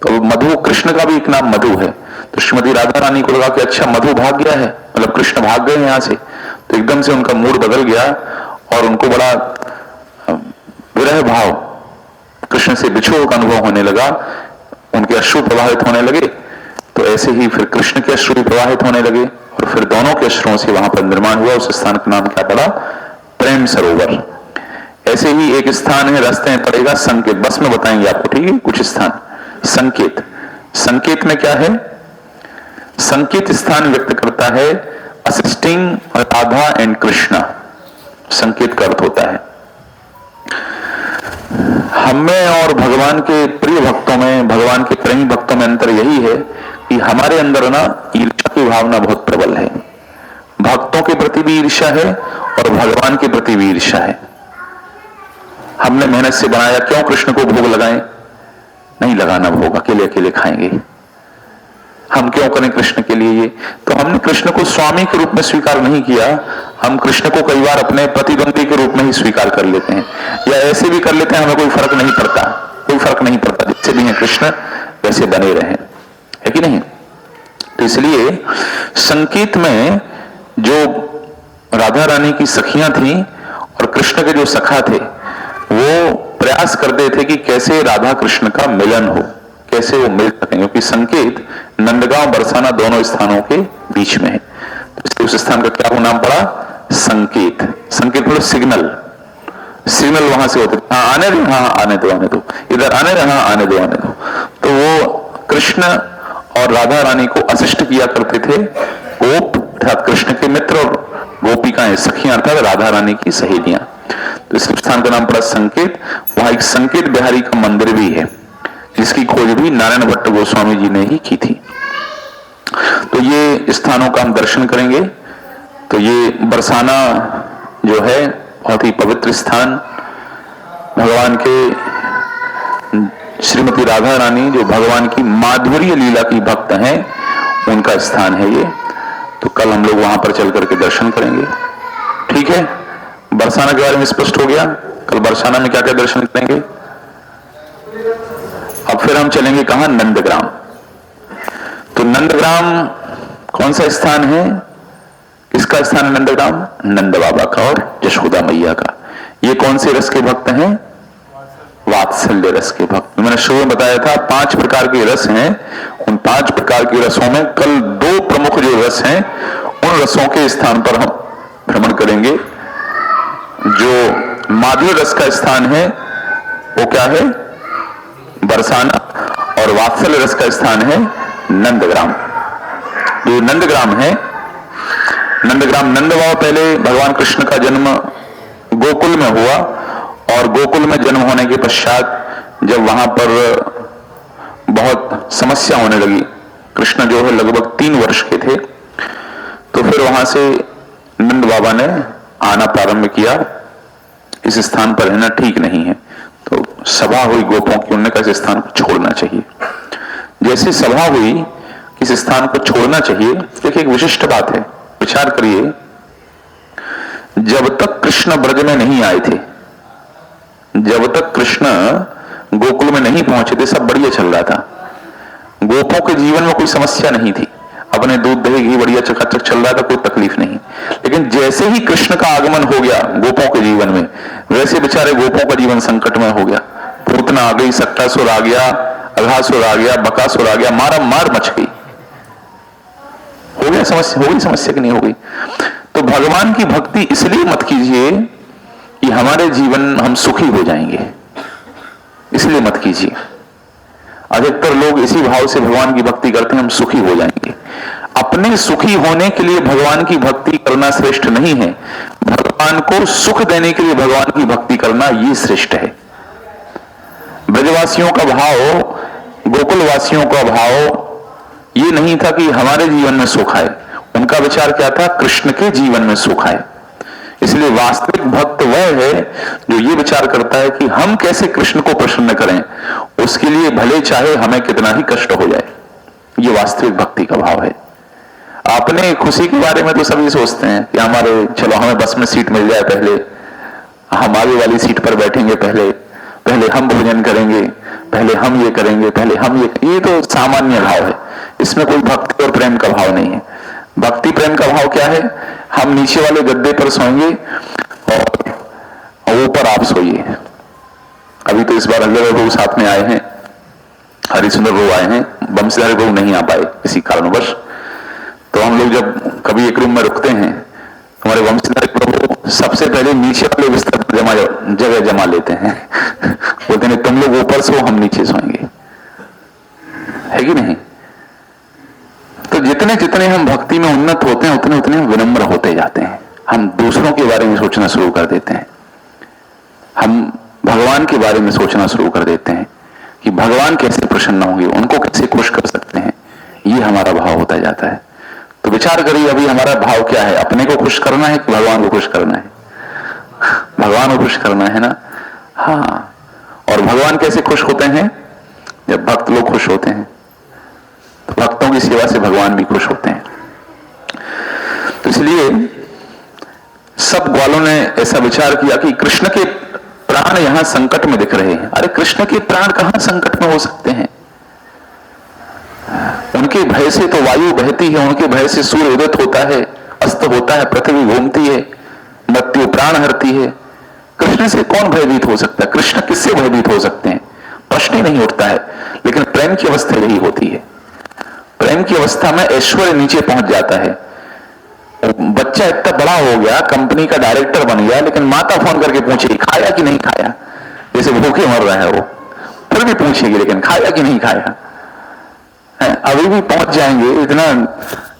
तो मधु, कृष्ण का भी एक नाम मधु है। तो श्रीमती राधा रानी को लगा कि अच्छा मधु भाग गया है, मतलब कृष्ण भाग गए यहां से। तो एकदम से उनका मूड बदल गया और उनको बड़ा विरह भाव, कृष्ण से बिछोह का अनुभव होने लगा, उनके अश्रु प्रवाहित होने लगे। तो ऐसे ही फिर कृष्ण के अश्रु भी प्रवाहित होने लगे और फिर दोनों के अश्रुओं से वहां पर निर्माण हुआ। उस स्थान का नाम क्या पड़ा? प्रेम सरोवर। ऐसे ही एक स्थान है, रास्ते में पड़ेगा संकेत, बस में बताएंगे आपको, ठीक है? कुछ स्थान संकेत। संकेत में क्या है? संकेत स्थान व्यक्त करता है असिस्टिंग राधा एंड कृष्णा। संकेत का अर्थ होता है हमें और भगवान के प्रिय भक्तों में, भगवान के प्रेमी भक्तों में अंतर यही है कि हमारे अंदर ना ईर्ष्या की भावना बहुत प्रबल है। भक्तों के प्रति भी ईर्ष्या है और भगवान के प्रति भी ईर्ष्या है। हमने मेहनत से बनाया, क्यों कृष्ण को भोग लगाएं? नहीं लगाना भोग, अकेले अकेले खाएंगे। हम क्यों करें कृष्ण के लिए ये? तो हमने कृष्ण को स्वामी के रूप में स्वीकार नहीं किया, हम कृष्ण को कई बार अपने प्रतिद्वंदी के रूप में ही स्वीकार कर लेते हैं, या ऐसे भी कर लेते हैं, हमें कोई फर्क नहीं पड़ता, कोई फर्क नहीं पड़ता, जैसे भी हैं कृष्ण वैसे बने रहे, है कि नहीं? तो इसलिए संकेत में जो राधा रानी की सखियां थी और कृष्ण के जो सखा थे वो प्रयास करते थे कि कैसे राधा कृष्ण का मिलन हो, कैसे वो मिल सकें, क्योंकि संकेत नंदगांव बरसाना दोनों स्थानों के बीच में है। तो उस स्थान का क्या नाम पड़ा? संकेत। संकेत मतलब सिग्नल, सिग्नल वहां से होते थे, हाँ आने दो, हाँ आने दो, आने दो, इधर आने दो, हाँ आने दो, आने दो। तो वो कृष्ण और राधा रानी को असिस्ट किया करते थे गोप अर्थात कृष्ण के मित्र और गोपिकाएं सखियां अर्थात राधा रानी की सहेलियां। तो इस स्थान का नाम पड़ा संकेत। वहां एक संकेत बिहारी का मंदिर भी है जिसकी खोज भी नारायण भट्ट गोस्वामी जी ने ही की थी। तो ये स्थानों का हम दर्शन करेंगे। तो ये बरसाना जो है बहुत ही पवित्र स्थान, भगवान के श्रीमती राधा रानी जो भगवान की माधुर्य लीला की भक्त हैं उनका स्थान है ये। तो कल हम लोग वहां पर चल करके दर्शन करेंगे। ठीक है, बरसाना के बारे में स्पष्ट हो गया। कल बरसाना में क्या क्या दर्शन करेंगे। अब फिर हम चलेंगे कहां? नंदग्राम। तो नंदग्राम कौन सा स्थान है? किसका स्थान है नंदग्राम? नंद बाबा का और यशोदा मैया का। ये कौन से रस के भक्त हैं? वात्सल्य रस के भक्त। मैंने शुरू में बताया था 5 प्रकार के रस हैं। उन 5 प्रकार के रसों में कल 2 प्रमुख जो रस हैं उन रसों के स्थान पर हम भ्रमण करेंगे। जो माधुर्य रस का स्थान है वो क्या है? बरसाना। और वात्सल्य रस का स्थान है नंदग्राम। जो नंदग्राम है, नंदग्राम, नंद बाबा पहले भगवान कृष्ण का जन्म गोकुल में हुआ और गोकुल में जन्म होने के पश्चात जब वहां पर बहुत समस्या होने लगी, कृष्ण जो है लगभग 3 वर्ष के थे, तो फिर वहां से नंद बाबा ने आना प्रारंभ किया। इस स्थान पर रहना ठीक नहीं है। तो सभा हुई गोपों की, उन्होंने कहा इस स्थान को छोड़ना चाहिए। जैसे सभा हुई इस स्थान को छोड़ना चाहिए, देखिए एक विशिष्ट बात है, विचार करिए। जब तक कृष्ण ब्रज में नहीं आए थे, जब तक कृष्ण गोकुल में नहीं पहुंचे थे, सब बढ़िया चल रहा था। गोपों के जीवन में कोई समस्या नहीं थी, अपने दूध दही घी बढ़िया चकाचक चल रहा था, कोई तकलीफ नहीं। लेकिन जैसे ही कृष्ण का आगमन हो गया गोपों के जीवन में, वैसे बेचारे गोपों का जीवन संकट में हो गया। पूतना आ गई, सट्टासुर आ गया, अघासुर आ गया, बकासुर आ गया, मारा मार मच गई। हो गया समस्या, हो गई समस्या कि नहीं हो गई? तो भगवान की भक्ति इसलिए मत कीजिए कि हमारे जीवन हम सुखी हो जाएंगे, इसलिए मत कीजिए। अधिकतर लोग इसी भाव से भगवान की भक्ति करते हैं, हम सुखी हो जाएंगे। अपने सुखी होने के लिए भगवान की भक्ति करना श्रेष्ठ नहीं है, भगवान को सुख देने के लिए भगवान की भक्ति करना ये श्रेष्ठ है। ब्रजवासियों का भाव, गोकुलवासियों का भाव ये नहीं था कि हमारे जीवन में सुख आए, उनका विचार क्या था? कृष्ण के जीवन में सुख आए। इसलिए वास्तविक भक्त वह है जो ये विचार करता है कि हम कैसे कृष्ण को प्रसन्न करें, उसके लिए भले चाहे हमें कितना ही कष्ट हो जाए। ये वास्तविक भक्ति का भाव है। अपने खुशी के बारे में तो सभी सोचते हैं कि हमारे, चलो हमें बस में सीट मिल जाए, पहले हम आगे वाली सीट पर बैठेंगे, पहले हम भोजन करेंगे, पहले हम ये करेंगे, पहले हम ये तो सामान्य भाव है। इसमें कोई भक्ति और प्रेम का भाव नहीं है। भक्ति प्रेम का भाव क्या है? हम नीचे वाले गद्दे पर सोएंगे और ऊपर आप सोइए। अभी तो इस बार हरिहर प्रभु साथ में आए हैं, हरिसुंदर प्रभु आए हैं, बंशीधर प्रभु नहीं आ पाए किसी कारणवश। तो हम लोग जब कभी एक रूम में रुकते हैं, हमारे वंशीधर प्रभु सबसे पहले नीचे वाले बिस्तर पर जगह जमा लेते हैं। बोलते हैं तुम लोग ऊपर सो, हम नीचे सोएंगे, है कि नहीं? तो जितने जितने हम भक्ति में उन्नत होते हैं उतने उतने हम विनम्र होते जाते हैं। हम दूसरों के बारे में सोचना शुरू कर देते हैं, हम भगवान के बारे में सोचना शुरू कर देते हैं कि भगवान कैसे प्रसन्न होंगे, उनको कैसे खुश कर सकते हैं। ये हमारा भाव होता जाता है। तो विचार करिए अभी हमारा भाव क्या है? अपने को खुश करना है कि भगवान को खुश करना है? भगवान को खुश करना है ना। हाँ, और भगवान कैसे खुश होते हैं? जब भक्त लोग खुश होते हैं। तो भक्तों की सेवा से भगवान भी खुश होते हैं। तो इसलिए सब ग्वालों ने ऐसा विचार किया कि कृष्ण के प्राण यहां संकट में दिख रहे हैं। अरे कृष्ण के प्राण कहां संकट में हो सकते हैं? उनके भय से तो वायु बहती है, उनके भय से सूर्य उदित होता है, अस्त होता है, पृथ्वी घूमती है, मृत्यु प्राण हरती है। कृष्ण कृष्ण से कौन भयभीत हो सकता है? कृष्ण किससे भयभीत हो सकते हैं? प्रश्न ही नहीं उठता है। लेकिन प्रेम की अवस्था यही होती है। प्रेम की अवस्था में ऐश्वर्य नीचे पहुंच जाता है। बच्चा इतना बड़ा हो गया, कंपनी का डायरेक्टर बन गया, लेकिन माता फोन करके पूछेगी खाया कि नहीं खाया, जैसे भूखे मर रहा है वो, फिर भी पूछेगी लेकिन खाया कि नहीं खाया। अभी भी पहुंच जाएंगे,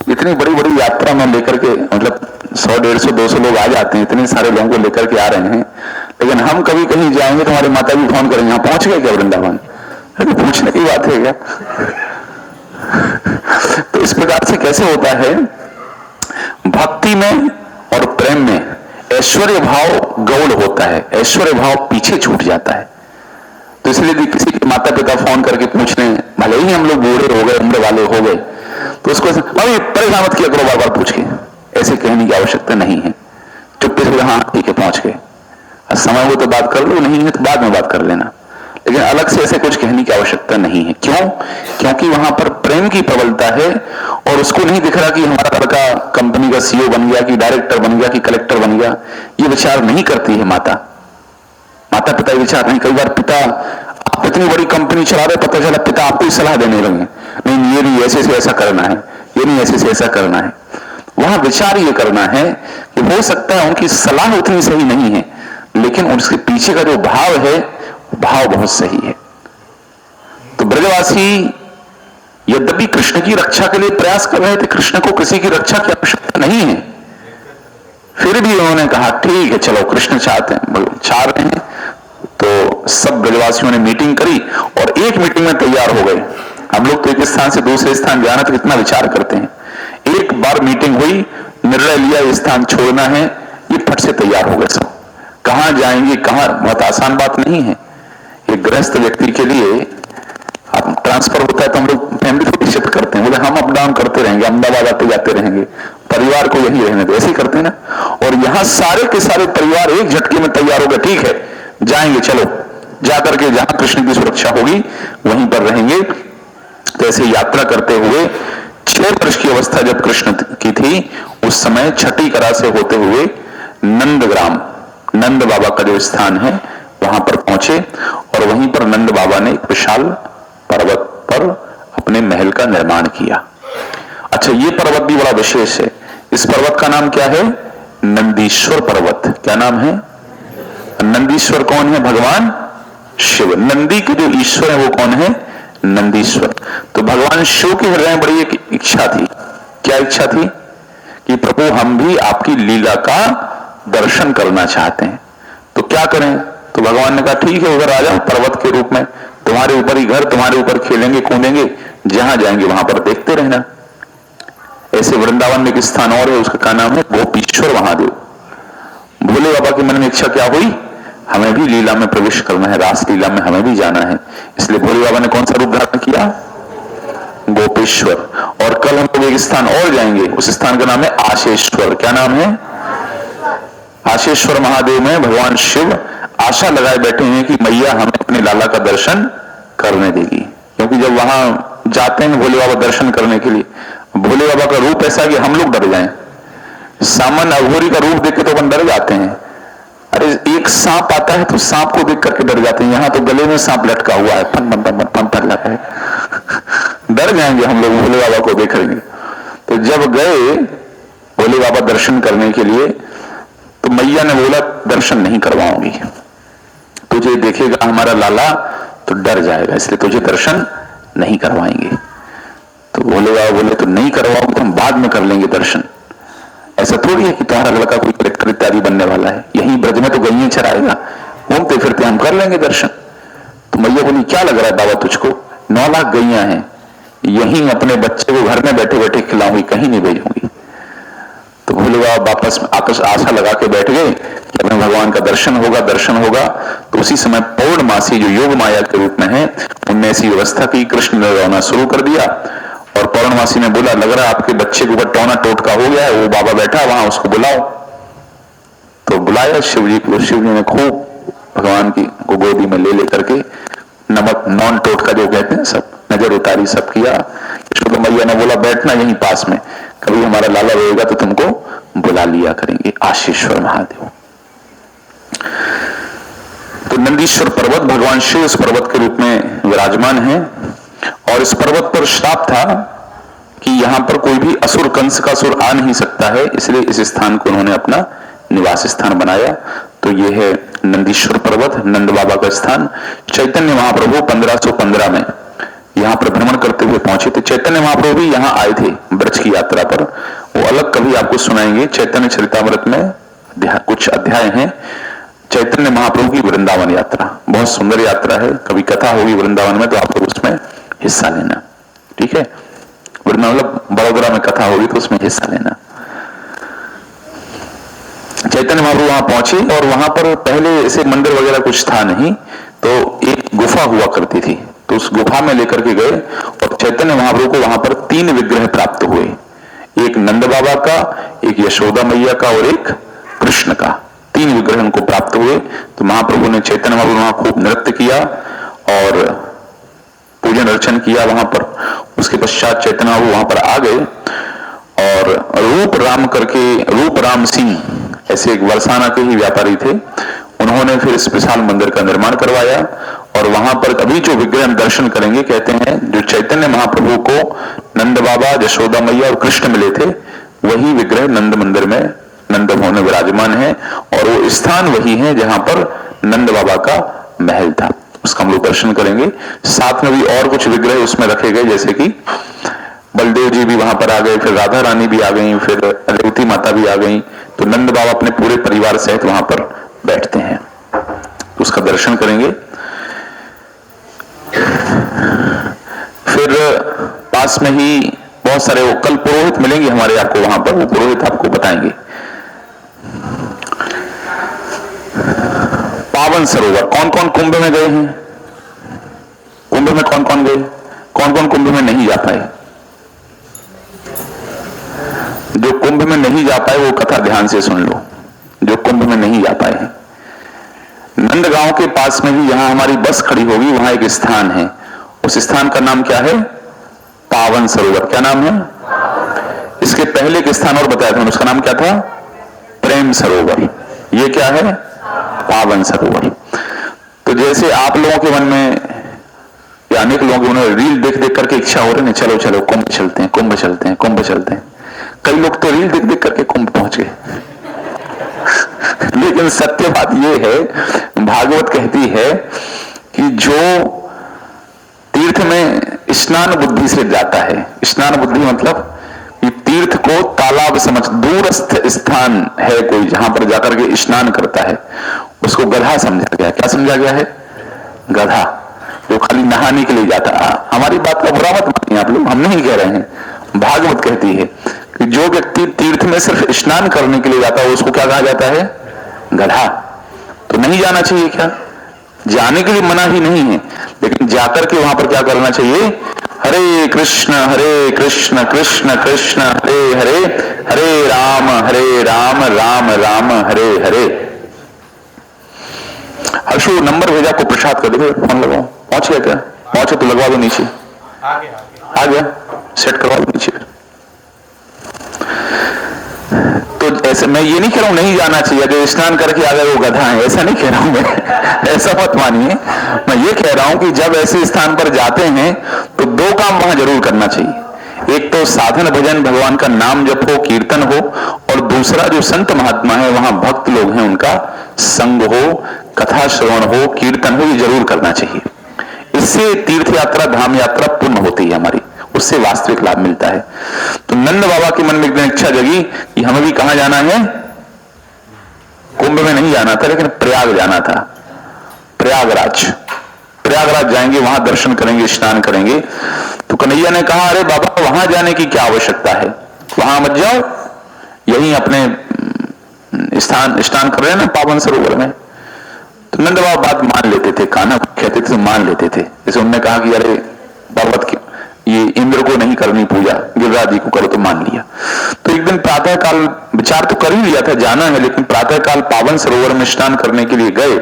इतनी बड़ी बड़ी यात्रा में लेकर के, मतलब 100, 150, 200 लोग आ जाते हैं, इतने सारे लोगों को लेकर के आ रहे हैं, लेकिन हम कभी कहीं जाएंगे तो हमारी माता भी फोन करेंगे, यहां पहुंच गए क्या वृंदावन? अरे पूछने की बात है क्या? तो इस प्रकार से कैसे होता है, भक्ति में और प्रेम में ऐश्वर्य भाव गौड़ होता है, ऐश्वर्य भाव पीछे छूट जाता है। तो इसलिए किसी के माता पिता फोन करके पूछ रहे हैं, भले ही हम लोग बूढ़े हो गए, उम्र वाले हो गए, तो उसको अभी परेशान मत किया करो बार बार पूछ के, ऐसे कहने की आवश्यकता नहीं है। चुप्पे से हाँ ठीक है पहुंच गए, समय हो तो बात कर लो, नहीं है तो बाद में बात कर लेना, लेकिन अलग से ऐसे कुछ कहने की आवश्यकता नहीं है। क्यों? क्योंकि वहां पर प्रेम की प्रबलता है और उसको नहीं दिख रहा कि हमारा लड़का कंपनी का सीईओ बन गया, कि डायरेक्टर बन गया, कि कलेक्टर बन गया। ये विचार नहीं करती है माता पिता, विचार नहीं। कई बार पिता, आप इतनी बड़ी कंपनी चला रहे, पता चला पिता आपको ही सलाह देने लगे, नहीं ये नहीं ऐसे से ऐसा करना है, ये नहीं ऐसे से ऐसा करना है। वहां विचार ये करना है कि हो सकता है उनकी सलाह उतनी सही नहीं है, लेकिन उसके पीछे का जो भाव है, भाव बहुत सही है। तो ब्रजवासी यद्यपि कृष्ण की रक्षा के लिए प्रयास कर रहे थे, कृष्ण को किसी की रक्षा की आवश्यकता नहीं है, फिर भी उन्होंने कहा ठीक है चलो कृष्ण चाहते हैं, चाह रहे हैं। तो सब ब्रजवासियों ने मीटिंग करी और एक मीटिंग में तैयार हो गए। हम लोग तो एक स्थान से दूसरे स्थान जाना तो कितना विचार करते हैं, एक बार मीटिंग हुई, निर्णय लिया ये स्थान छोड़ना है, ये फट से तैयार हो गए सब। कहां जाएंगे, कहां, बहुत आसान बात नहीं है। एक गृहस्थ व्यक्ति के लिए अब ट्रांसफर होता है तो हम लोग फैमिली थोड़ी शिफ्ट करते हैं, बोले हम अप डाउन करते रहेंगे, अहमदाबाद आते जाते रहेंगे, परिवार को यही रहने दो, ऐसे ही करते हैं ना। और यहां सारे के सारे परिवार एक झटके में तैयार हो गए, ठीक है जाएंगे, चलो जाकर के जहां कृष्ण की सुरक्षा होगी वहीं पर रहेंगे। तो ऐसे यात्रा करते हुए 6 वर्ष की अवस्था जब कृष्ण की थी, उस समय छठी करा से होते हुए नंदग्राम, नंद बाबा का जो स्थान है वहां पर पहुंचे और वहीं पर नंद बाबा ने एक विशाल पर्वत पर अपने महल का निर्माण किया। अच्छा, ये पर्वत भी बड़ा विशेष है। इस पर्वत का नाम क्या है? नंदीश्वर पर्वत। क्या नाम है? नंदीश्वर कौन है? भगवान शिव। नंदी के जो ईश्वर है वो कौन है? नंदीश्वर। तो भगवान शिव के हृदय में बड़ी एक इच्छा थी। क्या इच्छा थी? कि प्रभु हम भी आपकी लीला का दर्शन करना चाहते हैं, तो क्या करें? तो भगवान ने कहा ठीक है उधर आ जाओ पर्वत के रूप में, तुम्हारे ऊपर ही घर, तुम्हारे ऊपर खेलेंगे कूदेंगे, जहां जाएंगे वहां पर देखते रहना। ऐसे वृंदावन में एक स्थान और है, उसका नाम है गोपीश्वर महादेव। भोले बाबा के मन में इच्छा क्या हुई? हमें भी लीला में प्रवेश करना है, रास लीला में हमें भी जाना है। इसलिए भोले बाबा ने कौन सा रूप धारण किया? गोपेश्वर। और कल हम लोग एक स्थान और जाएंगे, उस स्थान का नाम है आशेश्वर। क्या नाम है? आशेश्वर महादेव में भगवान शिव आशा लगाए बैठे हैं कि मैया हमें अपने लाला का दर्शन करने देगी, क्योंकि जब वहां जाते हैं भोले बाबा दर्शन करने के लिए, भोले बाबा का रूप ऐसा कि हम लोग डर जाएं। सामान्य अघोरी का रूप देख के तो अपन डर जाते हैं, अरे एक सांप आता है तो सांप को देख करके डर जाते हैं, यहां तो गले में सांप लटका हुआ है, फन लगा है डर जाएंगे हम लोग भोले बाबा को देखेंगे। तो जब गए भोले बाबा दर्शन करने के लिए, तो मैया ने बोला दर्शन नहीं करवाऊंगी, तुझे देखेगा हमारा लाला तो डर जाएगा, इसलिए तुझे दर्शन नहीं करवाएंगे। तो भोले बाबा बोले तो नहीं करवाओगे तो हम बाद में कर लेंगे दर्शन। ऐसा थोड़ी है कि तुम्हारा लड़का कोई कलेक्टर इत्यादि बनने वाला है, यहीं ब्रज में तो गईए चराएगा, घूमते फिरते हम कर लेंगे दर्शन। तो मैया बोली क्या लग रहा है बाबा तुझको? 9 लाख गईयां हैं, यहीं अपने बच्चे को घर में बैठे बैठे खिलाऊंगी, कहीं नहीं भेजूंगी। तो भोले बाबा वापस आशा लगा के बैठ गए कि अपने भगवान का दर्शन होगा। तो उसी समय पौर्णमासी जो योग माया के रूप में है, उनने ऐसी व्यवस्था की, कृष्ण ने रोना शुरू कर दिया और पौर्णमासी ने बोला लग रहा है आपके बच्चे के ऊपर टोना टोटका हो गया है, वो बाबा बैठा वहां, उसको बुलाओ। तो बुलाया शिव जी को। शिव जी ने खूब भगवान की को गोदी में ले लेकर के नमक नॉन टोटका जो कहते हैं सब नजर उतारी, सब किया। यशोदा मैया ने बोला बैठना यहीं पास में, कभी हमारा लाला रहेगा तो तुमको बुला लिया करेंगे। आशीश्वर महादेव। तो नंदीश्वर पर्वत भगवान शिव इस पर्वत के रूप में विराजमान है और इस पर्वत पर श्राप था कि यहां पर कोई भी असुर, कंस का असुर आ नहीं सकता है, इसलिए इस स्थान को उन्होंने अपना निवास स्थान बनाया। तो यह है नंदीश्वर पर्वत, नंद बाबा का स्थान। चैतन्य महाप्रभु 1515 में यहां पर भ्रमण करते हुए पहुंचे थे। चैतन्य महाप्रभु भी यहां आए थे ब्रज की यात्रा पर, वो अलग कभी आपको सुनाएंगे। चैतन्य चरितामृत में कुछ अध्याय हैं चैतन्य महाप्रभु की वृंदावन यात्रा, बहुत सुंदर यात्रा है। कभी कथा होगी वृंदावन में तो आप लोग उसमें हिस्सा लेना, ठीक है। मतलब बड़ोदरा में कथा होगी तो उसमें हिस्सा लेना। चैतन्य महाप्रभु वहां पहुंचे और वहां पर पहले ऐसे मंदिर वगैरह कुछ था नहीं, तो एक गुफा हुआ करती थी, तो उस गुफा में लेकर के गए और चैतन्य महाप्रभु को वहां पर 3 विग्रह प्राप्त हुए, एक नंद बाबा का, एक यशोदा मैया का और एक कृष्ण का। 3 विग्रह उनको प्राप्त हुए। तो महाप्रभु ने, चैतन्य महाप्रभु वहां खूब नृत्य किया और पूजन अर्चन किया वहां पर। उसके पश्चात चैतन्य महाप्रभु वहां पर आ गए और रूप राम सिंह ऐसे एक बरसाना के ही व्यापारी थे, उन्होंने फिर इस विशाल मंदिर का निर्माण करवाया। और वहां पर अभी जो विग्रह दर्शन करेंगे, कहते हैं जो चैतन्य महाप्रभु को नंद बाबा, यशोदा मैया और कृष्ण मिले थे, वही विग्रह नंद मंदिर में, नंद भवन में विराजमान है और वो स्थान वही है जहां पर नंद बाबा का महल था। उसका हम लोग दर्शन करेंगे। साथ में भी और कुछ विग्रह उसमें रखे गए, जैसे कि बलदेव जी भी वहां पर आ गए, फिर राधा रानी भी आ गई, फिर रेवती माता भी आ गई। तो नंद बाबा अपने पूरे परिवार सहित वहां पर बैठते हैं, उसका दर्शन करेंगे। फिर पास में ही बहुत सारे वो कल पुरोहित मिलेंगे हमारे आपको वहां पर, वो पुरोहित आपको बताएंगे। पावन सरोवर, कौन कौन कुंभ में गए हैं? कुंभ में कौन कौन गए? कौन कौन कुंभ में नहीं जा पाए? जो कुंभ में नहीं जा पाए वो कथा ध्यान से सुन लो, जो कुंभ में नहीं जा पाए हैं। नंदगांव के पास में ही जहां हमारी बस खड़ी होगी वहां एक स्थान है, उस स्थान का नाम क्या है? पावन सरोवर। क्या नाम है? इसके पहले एक स्थान और बताया था, उसका नाम क्या था? प्रेम सरोवर। ये क्या है? पावन सरोवर। तो जैसे आप लोगों के मन में या अनेक लोगों के मन में रील देख देख करके इच्छा हो रही है, चलो चलो कुंभ चलते हैं, कुंभ चलते हैं, कुंभ चलते हैं। कई लोग तो रील देख देख करके कुंभ पहुंच गए। लेकिन सत्य बात यह है, भागवत कहती है कि जो तीर्थ में स्नान बुद्धि से जाता है, स्नान बुद्धि मतलब कि तीर्थ को तालाब समझ, दूरस्थ स्थान है कोई जहां पर जाकर के स्नान करता है, उसको गधा समझा गया। क्या समझा गया है? गधा, जो खाली नहाने के लिए जाता। हमारी बात का बुरा मत मानिए आप लोग, हम नहीं कह रहे हैं, भागवत कहती है कि जो व्यक्ति तीर्थ में सिर्फ स्नान करने के लिए जाता है उसको क्या कहा जाता है? गधा। तो नहीं जाना चाहिए क्या? जाने के लिए मना ही नहीं है, लेकिन जाकर के वहां पर क्या करना चाहिए? हरे कृष्ण कृष्ण कृष्ण हरे हरे, हरे राम राम राम हरे हरे। हर्षु नंबर भेजा, को प्रसाद कर दे, फोन लगाओ। पहुंच गया क्या? पहुंचे तो लगवा दो नीचे। आ गया, सेट करवा दो नीचे। तो ऐसे मैं ये नहीं कह रहा हूं नहीं जाना चाहिए, जो स्नान करके आ गए वो गधा है, ऐसा नहीं कह रहा हूं मैं। ऐसा मत मानिए। मैं ये कह रहा हूं कि जब ऐसे स्थान पर जाते हैं तो 2 काम वहां जरूर करना चाहिए। एक तो साधन भजन, भगवान का नाम जप हो, कीर्तन हो, और दूसरा जो संत महात्मा है वहां भक्त लोग हैं उनका संग हो, कथा श्रवण हो, कीर्तन हो, ये जरूर करना चाहिए। इससे तीर्थ यात्रा, धाम यात्रा पूर्ण होती है हमारी, उससे वास्तविक लाभ मिलता है। तो नंद बाबा के मन में एक दिन इच्छा जगी कि हमें भी कहां जाना है? कुंभ में नहीं जाना था, लेकिन प्रयाग जाना था। प्रयागराज जाएंगे, वहां दर्शन करेंगे, स्नान करेंगे। तो कन्हैया ने कहा, अरे बाबा वहां जाने की क्या आवश्यकता है, वहां मत जाओ, यहीं अपने स्नान कर रहे हैं ना पावन सरोवर में। तो नंद बाबा बात मान लेते थे, कान्हा कहते थे तो मान लेते थे। जैसे उन्होंने कहा कि अरे बाबा ये इंद्र को नहीं करनी पूजा, गिरिराज जी को करो, तो मान लिया। तो एक दिन प्रातः काल विचार तो कर ही लिया था जाना है, लेकिन प्रातः काल पावन सरोवर में स्नान करने के लिए गए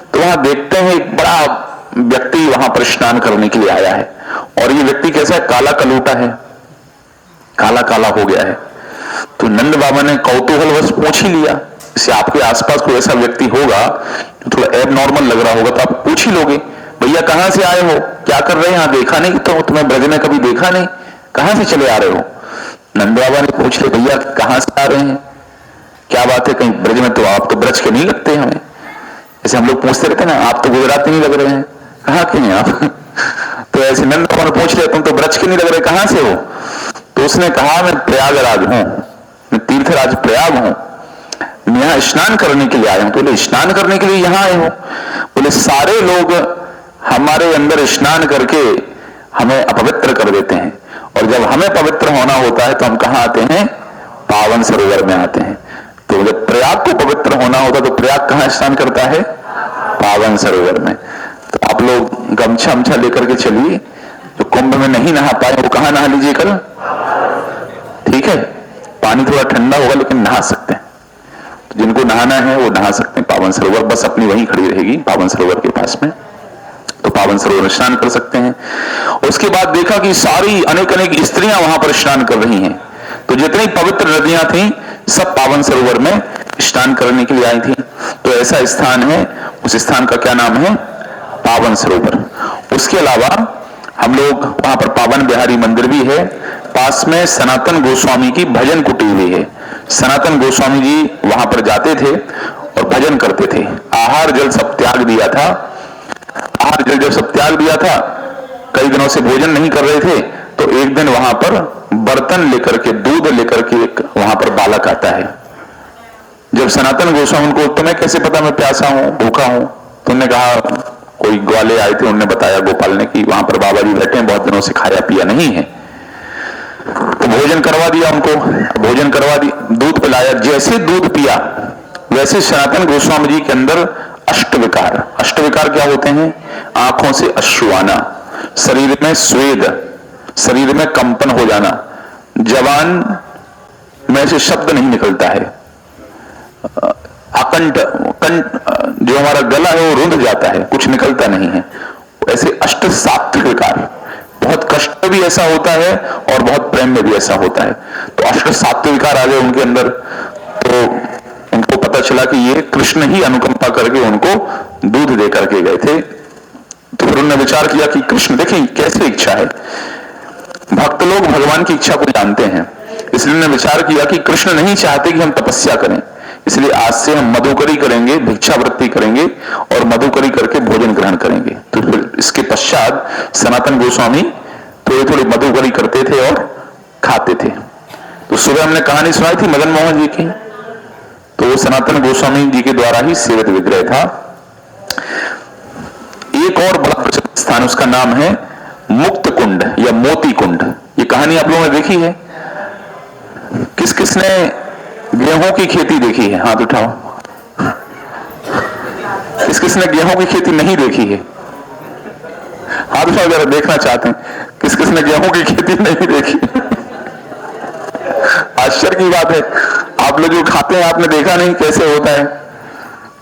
तो वहां देखते हैं एक बड़ा व्यक्ति वहां पर स्नान करने के लिए आया है। और ये व्यक्ति कैसा है? काला कलूटा है, काला काला हो गया है। तो नंद बाबा ने कौतूहलवश पूछ ही लिया जैसे आपके आसपास कोई ऐसा व्यक्ति होगा जो थोड़ा एब नॉर्मल लग रहा होगा, तो आप पूछ ही लोगे, भैया कहां से आए हो, क्या कर रहे हैं यहाँ, देखा नहीं तो तुम्हें ब्रज में कभी देखा नहीं, कहां से चले आ रहे हो। नंद बाबा ने पूछ लिया, भैया कहां से आ रहे हैं, क्या बात है, कहीं ब्रज में, तो आप तो ब्रज के नहीं लगते हमें। जैसे हम लोग पूछते रहते ना, आप तो गुजराती नहीं लग रहे हैं, कहाँ के हैं आप तो ऐसे नंद बाबा ने पूछ लिया, तुम तो ब्रज के नहीं लग रहे, कहां से हो। तो उसने कहा, मैं प्रयागराज हूं, मैं तीर्थराज प्रयाग हूं, मैं यहां स्नान करने के लिए आया हूं। तो बोले स्नान करने के लिए यहां आए हो। बोले सारे लोग हमारे अंदर स्नान करके हमें अपवित्र कर देते हैं, और जब हमें पवित्र होना होता है तो हम कहां आते हैं, पावन सरोवर में आते हैं। तो जब प्रयाग को पवित्र होना होता तो प्रयाग कहां स्नान करता है, पावन सरोवर में। तो आप लोग गमछा अमछा लेकर के चलिए, जो कुंभ में नहीं नहा पाए वो कहां नहा लीजिए कल, ठीक है। पानी थोड़ा ठंडा होगा लेकिन नहा सकते हैं, तो जिनको नहाना है वो नहा सकते हैं। पावन सरोवर बस अपनी वहीं खड़ी रहेगी, पावन सरोवर के पास में, तो पावन सरोवर में स्नान कर सकते हैं। उसके बाद देखा कि सारी अनेक अनेक स्त्रियां वहां पर स्नान कर रही हैं, तो जितनी पवित्र नदियां थी सब पावन सरोवर में स्नान करने के लिए आई थी। तो ऐसा स्थान है, उस स्थान का क्या नाम है, पावन सरोवर। उसके अलावा हम लोग वहां पर पावन बिहारी मंदिर भी है, पास में सनातन गोस्वामी की भजन कुटी हुई है। सनातन गोस्वामी जी वहां पर जाते थे और भजन करते थे। आहार जल सब त्याग दिया था, आहार जल जब सब त्याग दिया था, कई दिनों से भोजन नहीं कर रहे थे, तो एक दिन वहां पर बर्तन लेकर के, दूध लेकर के एक वहां पर बालक आता है। जब सनातन गोस्वामी को, तुम्हें कैसे पता मैं प्यासा हूं, भूखा हूं, तो उन्होंने कहा, कोई ग्वाले आए थे, उन्होंने बताया गोपाल ने कि वहां पर बाबा जी बैठे हैं, बहुत दिनों से खाया पिया नहीं है। तो भोजन करवा दिया उनको, भोजन करवा दी, दूध पिलाया। जैसे दूध पिया वैसे सनातन गोस्वामी जी के अंदर अष्टविकार, अष्टविकार क्या होते हैं, आंखों से अश्रु आना, शरीर में स्वेद, शरीर में कंपन हो जाना, जबान में से शब्द नहीं निकलता है, अकंठ जो हमारा गला है वो रुंध जाता है, कुछ निकलता नहीं है। ऐसे अष्ट सात्विक विकार, बहुत कष्ट में भी ऐसा होता है और बहुत प्रेम में भी ऐसा होता है। तो अष्ट सात्विक विकार आ गए उनके अंदर, तो उनको पता चला कि ये कृष्ण ही अनुकंपा करके उनको दूध दे करके गए थे। तो फिर उन्होंने विचार किया कि कृष्ण, देखिए कैसे इच्छा है, भक्त लोग भगवान की इच्छा को जानते हैं, इसलिए उन्होंने विचार किया कि कृष्ण नहीं चाहते कि हम तपस्या करें, इसलिए आज से हम मधुकरी करेंगे, भिक्षावृत्ति करेंगे और मधुकरी करके भोजन ग्रहण करेंगे। तो फिर इसके पश्चात सनातन गोस्वामी थोड़ी थोड़ी मधुकरी करते थे और खाते थे। तो सुबह हमने कहानी सुनाई थी मदन मोहन जी की, तो वो सनातन गोस्वामी जी के द्वारा ही सेवित विग्रह था। एक और बड़ा प्रसिद्ध स्थान, उसका नाम है मुक्त कुंड या मोती कुंड। ये कहानी आप लोगों ने देखी है? किस किसने गेहूं की खेती देखी है, हाथ उठाओ। किस किसने गेहूं की खेती नहीं देखी है, हाथ उठाओ, जरा देखना चाहते हैं किस किसने गेहूं की खेती नहीं देखी। आश्चर्य की बात है, आप लोग जो खाते हैं आपने देखा नहीं कैसे होता है,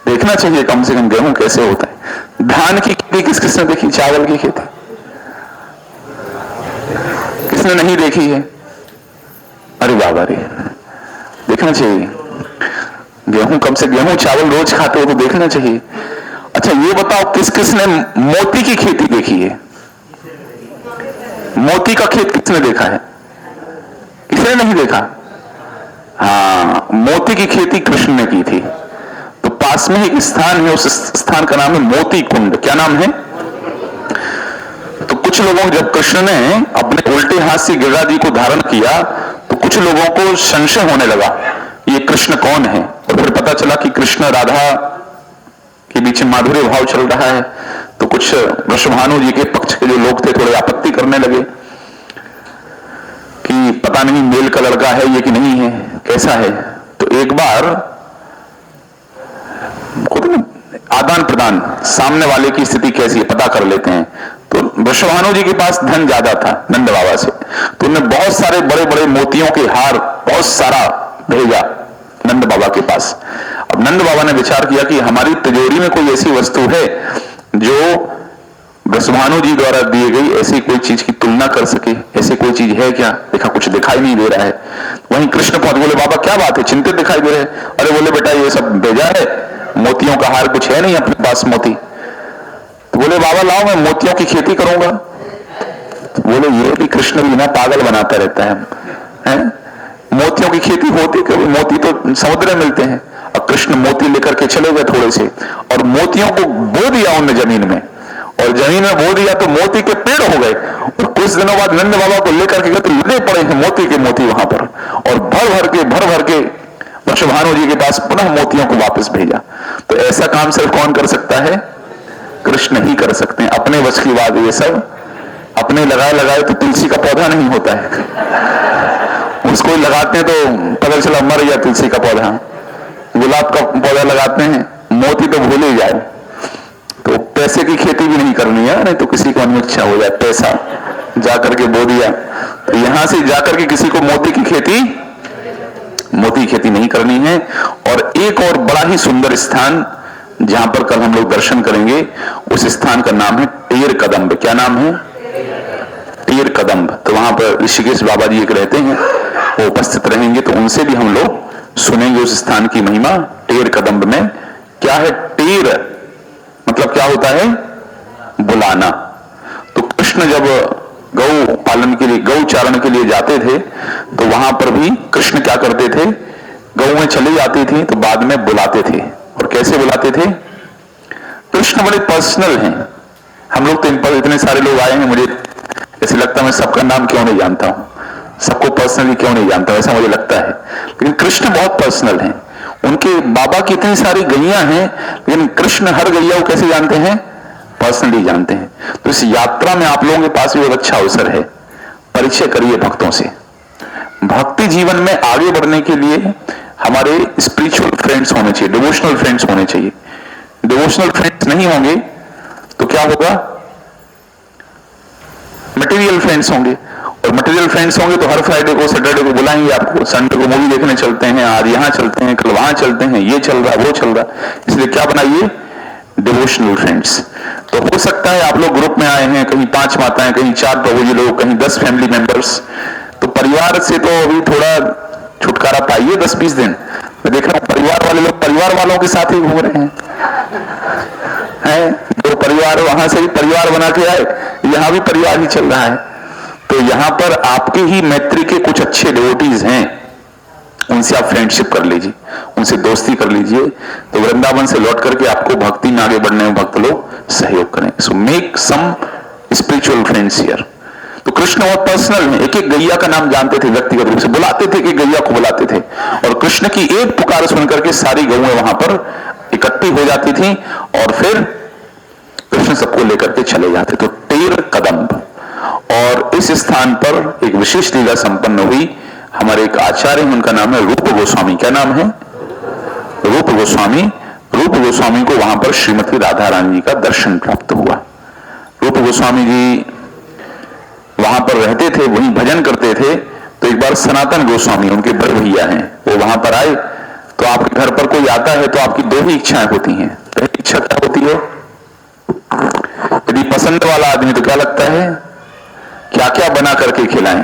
देखना चाहिए कम से कम गेहूं कैसे होता है। धान की खेती किस किसने देखी, चावल की खेती किसने नहीं देखी है? अरे बाबा रे, देखना चाहिए। गेहूं, कम से गेहूं चावल रोज खाते हो तो देखना चाहिए। अच्छा ये बताओ किस किसने मोती की खेती देखी है? मोती का खेत किसने देखा है? किसने नहीं देखा? हाँ, मोती की खेती कृष्ण ने की थी। तो पास में एक स्थान है, उस स्थान का नाम है मोती कुंड। क्या नाम है? तो कुछ लोगों, जब कृष्ण ने अपने उल्टे हाथ से गिरिराज जी को धारण किया तो कुछ लोगों को संशय होने लगा ये कृष्ण कौन है, और फिर पता चला कि कृष्ण राधा के बीच में माधुर्य भाव चल रहा है। तो कुछ वृषभानु जी के पक्ष के जो लोग थे थोड़े आपत्ति करने लगे कि पता नहीं मेल का लड़का है ये कि नहीं है, कैसा है। तो एक बार आदान प्रदान, सामने वाले की स्थिति कैसी है पता कर लेते हैं। तो वृषभानु जी के पास धन ज्यादा था नंद बाबा से, तो उन्होंने बहुत सारे बड़े बड़े मोतियों के हार बहुत सारा भेजा नंद बाबा के पास। अब नंद बाबा ने विचार किया कि हमारी तिजोरी में कोई ऐसी वस्तु है जो वृषभानु जी द्वारा दी गई ऐसी कोई चीज की तुलना कर सके, ऐसी कोई चीज है क्या? देखा कुछ दिखाई नहीं दे रहा है। वहीं कृष्ण पहुंच, बोले बाबा क्या बात है, चिंतित दिखाई दे रहे। अरे बोले बेटा ये सब भेजा है, मोतियों का हार कुछ है नहीं अपने पास मोती। तो बोले बाबा लाओ मैं मोतियों की खेती करूंगा। तो बोले ये भी कृष्ण भी ना पागल बनाता रहता है? मोतियों की खेती होती कभी, मोती तो समुद्र में मिलते हैं। अब कृष्ण मोती लेकर के चले गए थोड़े से, और मोतियों को बो दिया उनने जमीन में, और जमीन में बो दिया तो मोती के पेड़ हो गए। और कुछ दिनों बाद नंद बाबा को लेकर के गए तो लदे पड़े हैं मोती के मोती वहां पर, और भर भर के वृषभानु जी के पास पुनः मोतियों को वापस भेजा। तो ऐसा काम सिर्फ कौन कर सकता है? कृष्ण ही कर सकते हैं। अपने वश की बात ये सब, अपने लगाए तो तुलसी का पौधा नहीं होता है, उसको लगाते हैं तो पता चला मर गया तुलसी का पौधा। गुलाब का पौधा लगाते हैं, मोती तो भूल ही जाए। तो पैसे की खेती भी नहीं करनी है, नहीं तो किसी को अनिच्छा हो जाए, पैसा जाकर के बो दिया। तो यहां से जाकर के किसी को मोती की खेती नहीं करनी है। और एक और बड़ा ही सुंदर स्थान जहां पर कल हम लोग दर्शन करेंगे, उस स्थान का नाम है टेर कदम्ब। क्या नाम है? टेर कदम्ब। तो वहां पर ऋषिकेश बाबा जी एक रहते हैं, वो उपस्थित रहेंगे, तो उनसे भी हम लोग सुनेंगे उस स्थान की महिमा। टेर कदम्ब में क्या है? टेर मतलब क्या होता है? बुलाना। तो कृष्ण जब गौ पालन के लिए, गौ चारण के लिए जाते थे, तो वहां पर भी कृष्ण क्या करते थे? गौ में चली जाती थी तो बाद में बुलाते थे। और कैसे बुलाते थे? कृष्ण बड़े पर्सनल हैं। हम लोग तो इन पर इतने सारे लोग आए हैं, मुझे ऐसे लगता है मैं सबका नाम क्यों नहीं जानता हूं, सबको पर्सनली क्यों नहीं जानता, ऐसा मुझे लगता है। लेकिन कृष्ण बहुत पर्सनल हैं। उनके बाबा की इतनी सारी गैया हैं, लेकिन कृष्ण हर गैया को कैसे जानते हैं? पर्सनली जानते हैं। तो इस यात्रा में आप लोगों के पास भी एक अच्छा अवसर है, परिचय करिए भक्तों से। भक्ति जीवन में आगे बढ़ने के लिए हमारे स्पिरिचुअल फ्रेंड्स होने चाहिए, डिवोशनल फ्रेंड्स होने चाहिए। डिवोशनल फ्रेंड्स नहीं होंगे तो क्या होगा? मटेरियल फ्रेंड्स होंगे। और मटेरियल फ्रेंड्स होंगे तो हर फ्राइडे को, सैटरडे को बुलाएंगे आपको, संडे को मूवी देखने चलते हैं, आज यहां चलते हैं, कल वहां चलते हैं, ये चल रहा वो चल रहा। इसलिए क्या बनाइए? Devotional friends. तो हो सकता है आप लोग ग्रुप में आए हैं, कहीं 5 माताएं, कहीं 4 प्रभुजी लोग, कहीं 10 फैमिली मेंबर्स। तो परिवार से तो अभी थोड़ा छुटकारा पाइए 10-20 दिन। मैं देख रहा हूं परिवार वाले लोग परिवार वालों के साथ ही घूम रहे हैं। जो परिवार वहां से भी परिवार बना के आए, यहां भी परिवार ही चल रहा है। तो यहां पर आपके ही मैत्री के कुछ अच्छे डिवोटीज हैं, उनसे आप फ्रेंडशिप कर लीजिए, उनसे दोस्ती कर लीजिए। तो वृंदावन से लौट करके आपको भक्ति में आगे बढ़ने में भक्त लोग सहयोग करें। So make some spiritual friends here. तो कृष्ण बहुत पर्सनल है, एक एक गैया का नाम जानते थे, व्यक्तिगत रूप से बुलाते थे, कि गैया को बुलाते थे। और कृष्ण की एक पुकार सुनकर के सारी गौएं वहां पर इकट्ठी हो जाती थी, और फिर कृष्ण सबको लेकर के चले जाते। तो टेर कदम्ब। और इस स्थान पर एक विशेष लीला संपन्न हुई। हमारे एक आचार्य हैं, उनका नाम है रूप गोस्वामी। क्या नाम है? रूप गोस्वामी। रूप गोस्वामी को वहां पर श्रीमती राधा रानी जी का दर्शन प्राप्त हुआ। रूप गोस्वामी जी वहां पर रहते थे, वहीं भजन करते थे। तो एक बार सनातन गोस्वामी, उनके बड़े भैया हैं, वो वहां पर आए। तो आपके घर पर कोई आता है तो आपकी 2 ही इच्छाएं होती हैं। पहली इच्छा क्या होती है? यदि पसंद वाला आदमी तो क्या लगता है क्या क्या बना करके खिलाएं।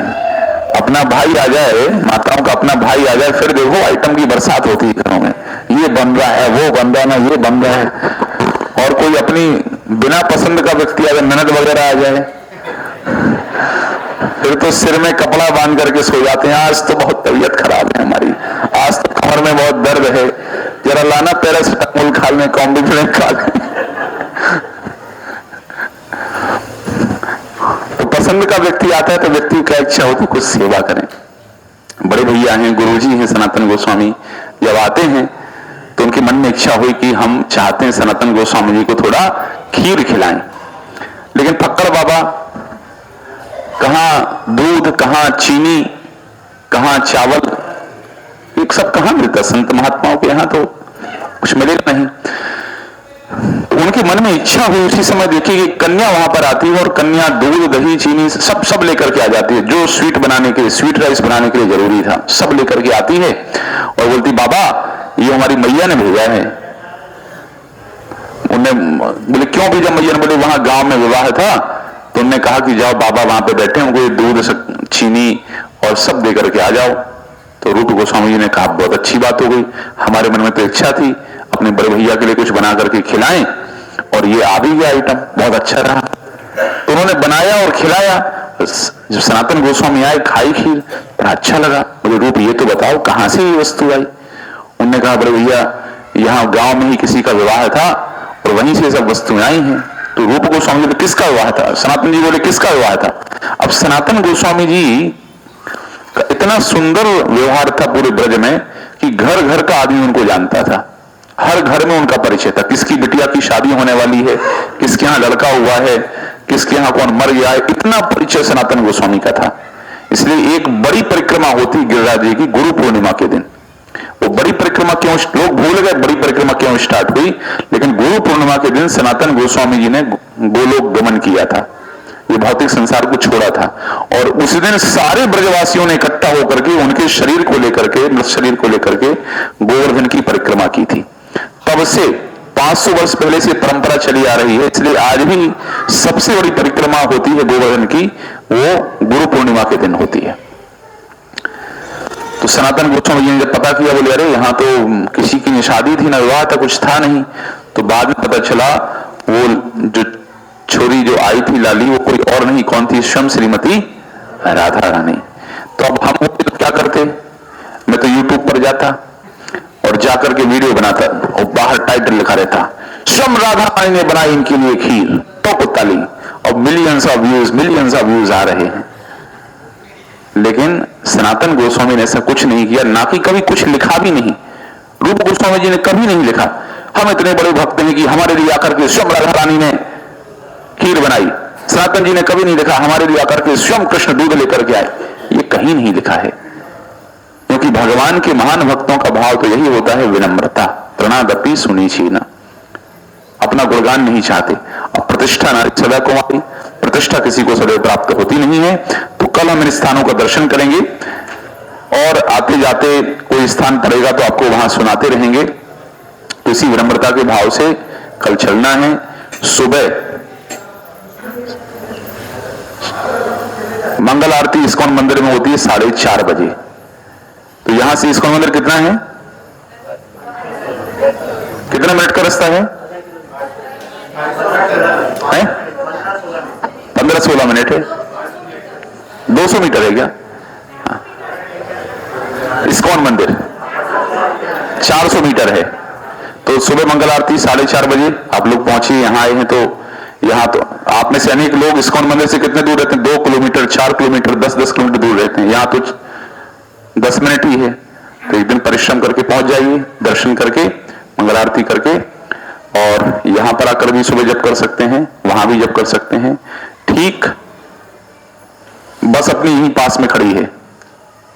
अपना भाई आ जाए, माताओं का अपना भाई आ जाए, फिर देखो आइटम की बरसात होती है घरों में, ये बन रहा है, वो बन रहा है, ना ये बन रहा है। और कोई अपनी बिना पसंद का व्यक्ति अगर ननद वगैरह आ जाए, फिर तो सिर में कपड़ा बांध करके सो जाते हैं। आज तो बहुत तबीयत खराब है हमारी, आज तो कमर में बहुत दर्द है, जरा लाना पैरासिटामोल खा लें, कॉम्बिफ्लेन खा लें। तो पसंद का व्यक्ति आता है तो व्यक्ति की इच्छा होती कुछ सेवा करें। बड़े भैया हैं, गुरुजी हैं सनातन गोस्वामी, जब आते हैं तो उनके मन में इच्छा हुई कि हम चाहते हैं सनातन गोस्वामी जी को थोड़ा खीर खिलाएं। लेकिन फक्कड़ बाबा, कहां दूध, कहां चीनी, कहां चावल, एक सब कहां मिलता? संत महात्माओं के यहां तो कुछ मिलेगा नहीं। तो उनके मन में इच्छा हुई, उसी समय देखिए कि कन्या वहां पर आती है, और कन्या दूध, दही, चीनी सब लेकर के आ जाती है। जो स्वीट बनाने के लिए, स्वीट राइस बनाने के लिए जरूरी था, सब लेकर के आती है और बोलती, बाबा ये हमारी मैया ने भेजा है। उन्हें बोले क्यों भेजा मैया ने? बोले वहां गांव में विवाह था, तो उन्होंने कहा कि जाओ बाबा वहां पे बैठे, उनको दूध, चीनी और सब दे करके आ जाओ। तो रूप गोस्वामी जी ने कहा बहुत अच्छी बात हो गई, हमारे मन में तो इच्छा थी अपने बड़े भैया के लिए कुछ बना करके खिलाएं, और ये आ भी गया आइटम, बहुत अच्छा रहा। तो उन्होंने बनाया और खिलाया। जब सनातन गोस्वामी आए, खाई खीर, बड़ा अच्छा लगा। बोले रूप ये तो बताओ कहां से ये वस्तु आई? उन्होंने कहा बड़े भैया यहाँ गांव में ही किसी का विवाह था और वहीं से सब वस्तुएं आई हैं। तो रूप गोस्वामी जी, किसका विवाह था? सनातन जी बोले किसका विवाह था? अब सनातन गोस्वामी जी का इतना सुंदर व्यवहार था पूरे ब्रज में कि घर घर का आदमी उनको जानता था, हर घर में उनका परिचय था। किसकी बिटिया की शादी होने वाली है, किसके यहाँ लड़का हुआ है, किसके यहाँ कौन मर गया है, इतना परिचय सनातन गोस्वामी का था। इसलिए एक बड़ी परिक्रमा होती गिरिराज जी की गुरु पूर्णिमा के दिन। वो बड़ी परिक्रमा क्यों, लोग भूल गए बड़ी परिक्रमा क्यों स्टार्ट हुई, लेकिन गुरु पूर्णिमा के दिन सनातन गोस्वामी जी ने गोलोक गमन किया था, ये भौतिक संसार को छोड़ा था। और उसी दिन सारे ब्रजवासियों ने इकट्ठा होकर के उनके शरीर को लेकर के, मृत शरीर को लेकर के गोवर्धन की परिक्रमा की थी। तब से 500 वर्ष पहले से परंपरा चली आ रही है, इसलिए आज भी सबसे बड़ी परिक्रमा होती है गोवर्धन की, वो गुरु पूर्णिमा के दिन होती है। तो सनातन गोस्वामी जी ने जब पता किया, बोले अरे यहाँ तो किसी की शादी थी, ना विवाह था, कुछ था नहीं। तो बाद में पता चला वो जो छोरी जो आई थी लाली, वो कोई और नहीं, कौन थी? स्वयं श्रीमती राधा रानी। तो अब हम क्या करते, मैं तो यूट्यूब पर जाता और जाकर के वीडियो बनाता और बाहर टाइटल लिखा रहता, स्वयं राधा रानी ने बनाई इनके लिए खीर, तो ताली, और मिलियंस ऑफ व्यूज आ रहे हैं। लेकिन सनातन गोस्वामी ने ऐसा कुछ नहीं किया, ना कि कभी कुछ लिखा भी नहीं। रूप गोस्वामी जी ने कभी नहीं लिखा हम इतने बड़े भक्त हैं कि हमारे लिए आकर के स्वयं राधा रानी ने खीर बनाई। सनातन जी ने कभी नहीं लिखा हमारे लिए आकर के स्वयं कृष्ण दूध लेकर के आए, ये कहीं नहीं लिखा है। क्योंकि भगवान के महान भक्तों का भाव तो यही होता है, विनम्रता, प्रणादपि सुनिचीना, अपना गुणगान नहीं चाहते। अब प्रतिष्ठा नारी सदा कुमारी, प्रतिष्ठा किसी को सदैव प्राप्त होती नहीं है। तो कल हम इन स्थानों का दर्शन करेंगे और आते जाते कोई स्थान पड़ेगा तो आपको वहां सुनाते रहेंगे। तो इसी विनम्रता के भाव से कल चलना है। सुबह मंगल आरती इस्कॉन मंदिर में होती है 4:30 बजे। तो यहां से इस्कॉन मंदिर कितना है, कितना मिनट का रास्ता है? 15-16 मिनट है। 200 मीटर है क्या? इस्कॉन मंदिर 400 मीटर है। तो सुबह मंगल आरती 4:30 बजे आप लोग पहुंचिए। यहां आए हैं तो यहां तो आप में से अनेक लोग इस्कॉन मंदिर से कितने दूर रहते हैं? 2 किलोमीटर, 4 किलोमीटर, 10-10 किलोमीटर दूर रहते हैं। यहां तो 10 मिनट ही है। तो एक दिन परिश्रम करके पहुंच जाइए, दर्शन करके, मंगल आरती करके, और यहां पर आकर भी सुबह जप कर सकते हैं, वहां भी जप कर सकते हैं। ठीक बस अपनी यहीं पास में खड़ी है,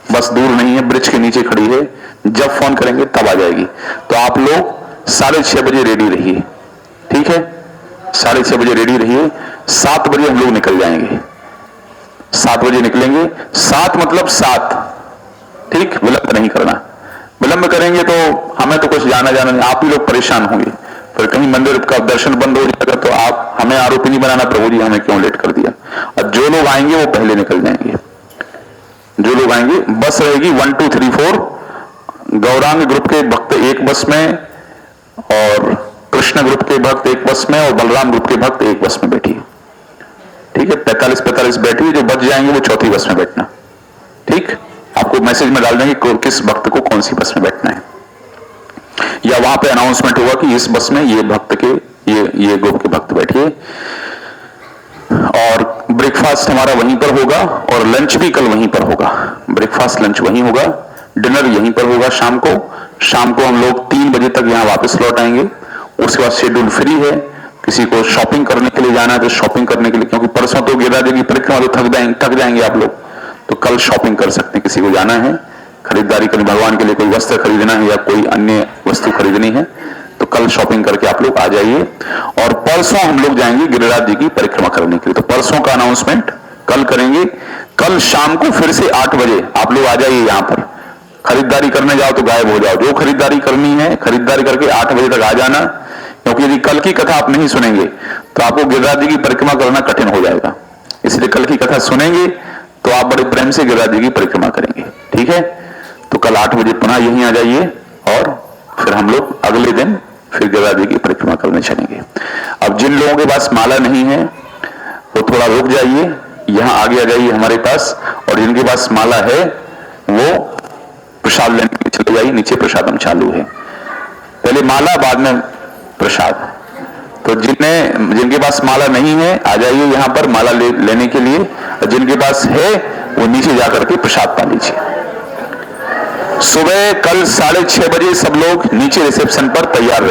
बस दूर नहीं है, ब्रिज के नीचे खड़ी है। जब फोन करेंगे तब आ जाएगी। तो आप लोग 6:30 बजे रेडी रहिए, ठीक है? 6:30 बजे रेडी रहिए। 7 बजे हम लोग निकल जाएंगे। 7 बजे निकलेंगे, 7 मतलब 7, ठीक? विलंब नहीं करना। विलंब करेंगे तो हमें तो कुछ जाना नहीं, आप ही लोग परेशान होंगे। फिर कहीं मंदिर का दर्शन बंद हो जाएगा तो आप हमें आरोपी नहीं बनाना, प्रभु जी हमें क्यों लेट कर दिया। और जो लोग आएंगे वो पहले निकल जाएंगे। जो लोग आएंगे, बस रहेगी 1 2 3 4। गौरांग ग्रुप के भक्त एक बस में, और कृष्ण ग्रुप के भक्त एक बस में, और बलराम ग्रुप के भक्त एक बस में बैठिए, ठीक है? 45-45 बैठिए। जो बच जाएंगे वो चौथी बस में बैठना, ठीक? आपको मैसेज में डाल देंगे किस भक्त को कौन सी बस में बैठना है, या वहां पे अनाउंसमेंट होगा कि इस बस में ये भक्त के ये ग्रुप के भक्त बैठिए। और ब्रेकफास्ट हमारा वहीं पर होगा, और लंच भी कल वहीं पर होगा। ब्रेकफास्ट लंच वहीं होगा, डिनर यहीं पर होगा। शाम को हम लोग 3 बजे तक यहां वापस लौट आएंगे। उसके बाद शेड्यूल फ्री है। किसी को शॉपिंग करने के लिए जाना है तो शॉपिंग करने के लिए, क्योंकि परसों तो गिरिराज की परिक्रमा तो थक जाएंगे आप लोग, तो कल शॉपिंग कर सकते हैं। किसी को जाना है खरीदारी करनी, भगवान के लिए कोई वस्त्र खरीदना है या कोई अन्य वस्तु खरीदनी है, तो कल शॉपिंग करके आप लोग आ जाइए। और परसों हम लोग जाएंगे गिरिराज जी की परिक्रमा करने के लिए। तो परसों का अनाउंसमेंट कल करेंगे। कल शाम को फिर से 8 बजे आप लोग आ जाइए। यहां पर खरीदारी करने जाओ तो गायब हो जाओ। जो खरीदारी करनी है खरीदारी करके 8 बजे तक आ जाना, क्योंकि यदि कल की कथा आप नहीं सुनेंगे तो आपको गिरिराज जी की परिक्रमा करना कठिन हो जाएगा। इसलिए कल की कथा सुनेंगे तो आप बड़े प्रेम से गिरिराज जी की परिक्रमा करेंगे, ठीक है? तो कल 8 बजे पुनः यहीं आ जाइए और फिर हम लोग अगले दिन फिर गिरिराज जी की परिक्रमा करने चलेंगे। अब जिन लोगों के पास माला नहीं है वो थोड़ा रुक जाइए, यहां आगे आ जाइए हमारे पास, और जिनके पास माला है वो प्रसाद लेने के लिए चले जाइए, नीचे प्रसादम चालू है। पहले माला बाद में प्रसाद। तो जिनके पास माला नहीं है आ जाइए यहां पर माला लेने के लिए, और जिनके पास है वो नीचे जाकर के प्रसाद पा लीजिए। सुबह कल 6:30 बजे सब लोग नीचे रिसेप्शन पर तैयार रहे।